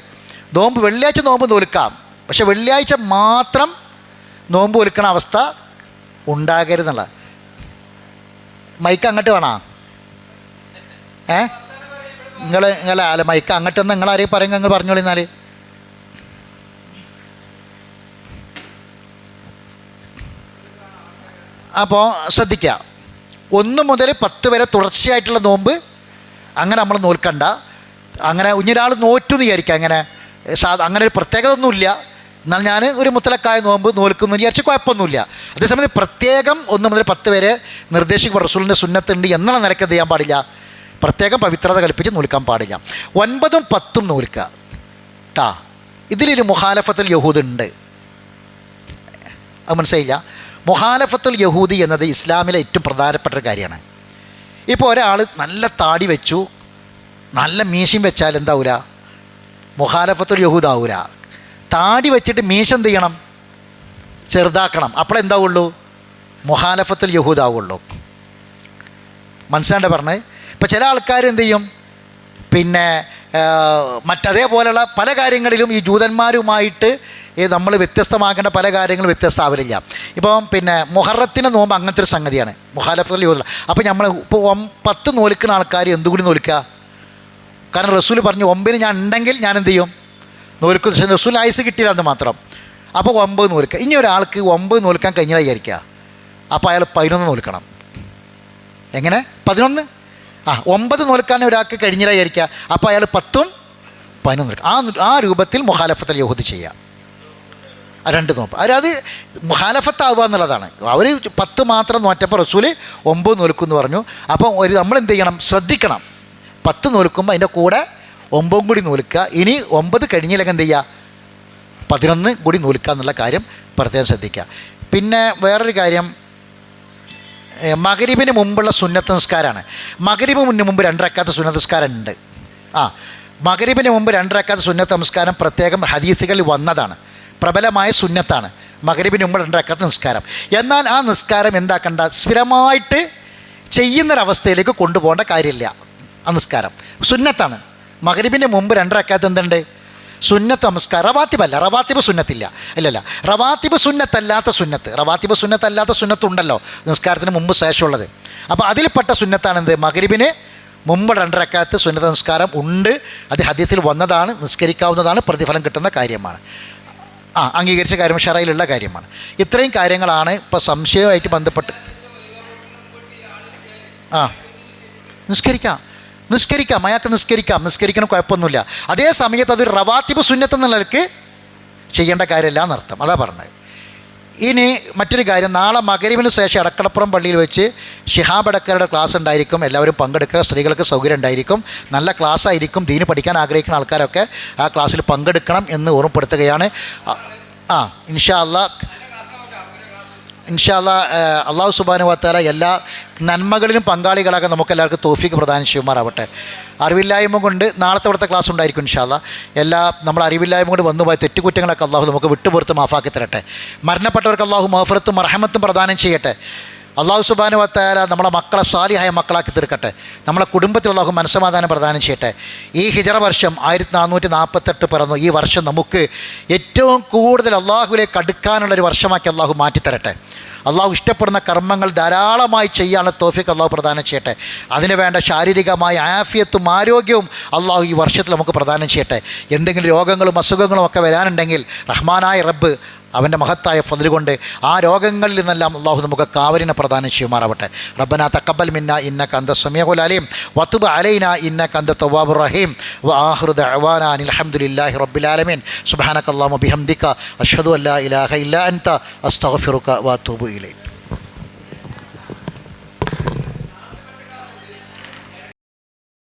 വെള്ളിയാഴ്ച നോമ്പ് നോൽക്കാം. പക്ഷെ വെള്ളിയാഴ്ച മാത്രം നോമ്പ് ഒലുക്കണ അവസ്ഥ ഉണ്ടാകരുതെന്നുള്ള. മൈക്ക് അങ്ങോട്ട് വേണോ? അല്ല മൈക്ക് അങ്ങോട്ടെന്ന് നിങ്ങളാരെയും പറയുക, നിങ്ങൾ പറഞ്ഞോളി. എന്നാൽ അപ്പോൾ ശ്രദ്ധിക്കുക, 1 മുതൽ 10 വരെ തുടർച്ചയായിട്ടുള്ള നോമ്പ് അങ്ങനെ നമ്മൾ നോൽക്കണ്ട. അങ്ങനെ ഒരാൾ നോറ്റു എന്ന് വിചാരിക്കുക, അങ്ങനെ ഒരു പ്രത്യേകത ഒന്നുമില്ല. എന്നാൽ ഞാൻ ഒരു മുത്തലക്കായ നോമ്പ് നോൽക്കുന്നു വിചാരിച്ച് കുഴപ്പമൊന്നുമില്ല. അതേസമയത്ത് പ്രത്യേകം 1 മുതൽ 10 വരെ നിർദ്ദേശിക്കുക റസൂലിൻ്റെ സുന്നത്തുണ്ട് എന്നുള്ള നിലയ്ക്ക് എന്ത് ചെയ്യാൻ പാടില്ല, പ്രത്യേകം പവിത്രത കൽപ്പിച്ച് നോൽക്കാൻ പാടില്ല. 9ഉം 10ഉം നോൽക്കുക ട്ടാ. ഇതിലൊരു മുഖാലഫത്തുൽ യഹൂദ് ഉണ്ട്, അത് മനസ്സിലായില്ല. മുഖാലഫത്തുൽ യഹൂദി എന്നത് ഇസ്ലാമിലെ ഏറ്റവും പ്രധാനപ്പെട്ട ഒരു കാര്യമാണ്. ഇപ്പോൾ ഒരാൾ നല്ല താടി വെച്ചു, നല്ല മീശയും വെച്ചാൽ എന്താവൂല, മുഖാലഫത്തുൽ യഹൂദ് ആവൂല. താടി വെച്ചിട്ട് മീശ എന്ത് ചെയ്യണം, ചെറുതാക്കണം. അപ്പോഴെന്താവുള്ളൂ, മുഖാലഫത്തുൽ യഹൂദ് ആവുള്ളൂ. മനസ്സിലാണ്ട് പറഞ്ഞത്. ഇപ്പോൾ ചില ആൾക്കാർ എന്ത് ചെയ്യും, പിന്നെ മറ്റതേപോലെയുള്ള പല കാര്യങ്ങളിലും ഈ ജൂതന്മാരുമായിട്ട് നമ്മൾ വ്യത്യസ്തമാക്കേണ്ട പല കാര്യങ്ങളും വ്യത്യസ്തമാവില്ല. ഇപ്പം പിന്നെ മുഹറത്തിന് നോമ്പ് അങ്ങനത്തെ ഒരു സംഗതിയാണ്, മുഖാലഫത്തുൽ യഹൂദ്. അപ്പോൾ നമ്മൾ ഇപ്പോൾ 10 നോൽക്കുന്ന ആൾക്കാർ എന്തുകൂടി നോൽക്കുക, കാരണം റസൂൽ പറഞ്ഞു 9 ഞാൻ ഉണ്ടെങ്കിൽ ഞാൻ എന്ത് ചെയ്യും, നോൽക്കും. പക്ഷേ റസൂൽ ആയുസ് കിട്ടിയില്ല എന്ന് മാത്രം. അപ്പോൾ 9 നോൽക്കുക. ഇനി ഒരാൾക്ക് 9 നോൽക്കാൻ കഴിഞ്ഞാൽ വിചാരിക്കുക, അപ്പോൾ അയാൾ 11 നോൽക്കണം. എങ്ങനെ 11? 9 നോൽക്കാൻ ഒരാൾക്ക് കഴിഞ്ഞില്ല വിചാരിക്കുക, അപ്പോൾ അയാൾ 10ഉം 11 നോൽക്കുക. ആ രൂപത്തിൽ മുഖാലഫത്തുൽ യഹൂദ് ചെയ്യുക. 2 നോമ്പ് അത് മുഖാലഫത്താവുക എന്നുള്ളതാണ്. അവർ 10 മാത്രം നോറ്റപ്പോൾ റസൂൽ 9 നോൽക്കുമെന്ന് പറഞ്ഞു. അപ്പോൾ നമ്മൾ എന്ത് ചെയ്യണം, ശ്രദ്ധിക്കണം. 10 നോൽക്കുമ്പോൾ അതിൻ്റെ കൂടെ 9 കൂടി നോൽക്കുക. ഇനി 9 കഴിഞ്ഞില്ലെങ്കിൽ എന്ത് ചെയ്യുക, 11 കൂടി നോൽക്കുക എന്നുള്ള കാര്യം പ്രത്യേകം ശ്രദ്ധിക്കുക. പിന്നെ വേറൊരു കാര്യം, മഗ്‌രിബിന് മുമ്പുള്ള സുന്നത്ത് നിസ്കാരമാണ്. മഗ്‌രിബിന് മുമ്പ് 2 റക്അത്ത് സുന്നത്ത് നിസ്കാരം ഉണ്ട്. മഗ്‌രിബിന് മുമ്പ് 2 റക്അത്ത് സുന്നത്ത് നമസ്കാരം പ്രത്യേകം ഹദീസുകളിൽ വന്നതാണ്, പ്രബലമായ സുന്നത്താണ്. മഗ്‌രിബിന് മുമ്പ് 2 റക്അത്ത് നിസ്കാരം. എന്നാൽ ആ നിസ്കാരം എന്താക്കണ്ട, സ്ഥിരമായിട്ട് ചെയ്യുന്നൊരവസ്ഥയിലേക്ക് കൊണ്ടുപോകേണ്ട കാര്യമില്ല. ആ നിസ്കാരം സുന്നത്താണ്. മഗ്‌രിബിന് മുമ്പ് 2 റക്അത്ത് എന്തുണ്ട്, സുന്നത്ത് നമസ്കാരം. റവാത്തിബ് സുന്നത്തില്ല, ഇല്ലല്ല. റവാത്തിബ് സുന്നത്തല്ലാത്ത സുന്നത്തുണ്ടല്ലോ നിസ്കാരത്തിന് മുമ്പ് ശേഷമുള്ളത്. അപ്പോൾ അതിൽപ്പെട്ട സുന്നത്താണ് എന്ത്, മഗ്‌രിബിന് മുമ്പ് 2 റക്അത്ത് സുന്നത്ത് നമസ്കാരം ഉണ്ട്. അത് ഹദീസിൽ വന്നതാണ്, നിസ്കരിക്കാവുന്നതാണ്, പ്രതിഫലം കിട്ടുന്ന കാര്യമാണ്, അംഗീകരിച്ച കാര്യം, ഷറയിലുള്ള കാര്യമാണ്. ഇത്രയും കാര്യങ്ങളാണ് ഇപ്പോൾ സംശയവുമായിട്ട് ബന്ധപ്പെട്ട്. നിസ്കരിക്കാം അയാൾക്ക് നിസ്കരിക്കണം, കുഴപ്പമൊന്നുമില്ല. അതേ സമയത്ത് അതൊരു റവാത്തിബ് സുന്നത്ത് എന്ന നിലയ്ക്ക് ചെയ്യേണ്ട കാര്യമില്ല എന്നർത്ഥം. അതാ പറഞ്ഞത്. ഇനി മറ്റൊരു കാര്യം, നാളെ മഗ്‌രിബിന് ശേഷം എടക്കടപ്പുറം പള്ളിയിൽ വെച്ച് ശിഹാബ് അടക്കരുടെ ക്ലാസ് ഉണ്ടായിരിക്കും. എല്ലാവരും പങ്കെടുക്കുക. സ്ത്രീകൾക്ക് സൗകര്യം ഉണ്ടായിരിക്കും. നല്ല ക്ലാസ് ആയിരിക്കും. ദീന് പഠിക്കാൻ ആഗ്രഹിക്കുന്ന ആൾക്കാരൊക്കെ ആ ക്ലാസ്സിൽ പങ്കെടുക്കണം എന്ന് ഓർമ്മപ്പെടുത്തുകയാണ്. ഇൻഷാ അല്ലാ അള്ളാഹു സുബ്ഹാനഹു വ തആല എല്ലാ നന്മകളിലും പങ്കാളികളാകാൻ നമുക്കെല്ലാവർക്കും തൗഫീഖ് പ്രദാനം ചെയ്യുമാറാവട്ടെ. അറിവില്ലായ്മ കൊണ്ട് നാളത്തെ ഇവിടുത്തെ ക്ലാസ് ഉണ്ടായിരിക്കും ഇൻഷാ അല്ലാ. നമ്മൾ അറിവില്ലായ്മ കൊണ്ട് വന്നുപോയ തെറ്റുകുറ്റങ്ങളൊക്കെ അള്ളാഹു നമുക്ക് വിട്ടുപുറത്ത് മാഫാക്കി തരട്ടെ. മരണപ്പെട്ടവർക്ക് അള്ളാഹു മഗ്ഫിറത്തും റഹ്മത്തും പ്രദാനം ചെയ്യട്ടെ. അള്ളാഹു സുബ്ഹാനഹു വ തആല നമ്മളെ മക്കളെ സാലിഹായ മക്കളാക്കി തീർക്കട്ടെ. നമ്മളെ കുടുംബത്തിൽ അള്ളാഹു മനസ്സമാധാനം പ്രദാനം ചെയ്യട്ടെ. ഈ ഹിജറ വർഷം 1448 പിറന്നു. ഈ വർഷം നമുക്ക് ഏറ്റവും കൂടുതൽ അള്ളാഹുവിലേക്ക് അടുക്കാനുള്ളൊരു വർഷമാക്കി അള്ളാഹു മാറ്റിത്തരട്ടെ. അള്ളാഹു ഇഷ്ടപ്പെടുന്ന കർമ്മങ്ങൾ ധാരാളമായി ചെയ്യാനുള്ള തൗഫീഖ് അള്ളാഹു പ്രദാനം ചെയ്യട്ടെ. അതിന് വേണ്ട ശാരീരികമായ ആഫിയത്തും ആരോഗ്യവും അള്ളാഹു ഈ വർഷത്തിൽ നമുക്ക് പ്രദാനം ചെയ്യട്ടെ. എന്തെങ്കിലും രോഗങ്ങളും അസുഖങ്ങളും ഒക്കെ വരാനുണ്ടെങ്കിൽ റഹ്മാനായ റബ്ബ് അവൻ്റെ മഹത്തായ ഫദ്ൽ കൊണ്ട് ആ രോഗങ്ങളിൽ നിന്നെല്ലാം അള്ളാഹു നമുക്ക് കാവലിനെ പ്രദാനം ചെയ്യുമാറാവട്ടെ. റബ്ബനാ തഖബ്ബൽ മിന്നാ ഇന്നക അന്ത സമീഉൽ അലീം വതുബ് അലൈനാ ഇന്നക അന്ത തവ്വാബുർ റഹീം വആഖിറു ദഅവാനാ അനിൽ ഹംദുലില്ലാഹി റബ്ബിൽ ആലമീൻ സുബ്ഹാനക അല്ലാഹുമ്മ ബിഹംദിക അഷ്ഹദു അല്ലാ ഇലാഹ ഇല്ലാ അൻത അസ്തഗ്ഫിറുക വഅതൂബു ഇലൈക്.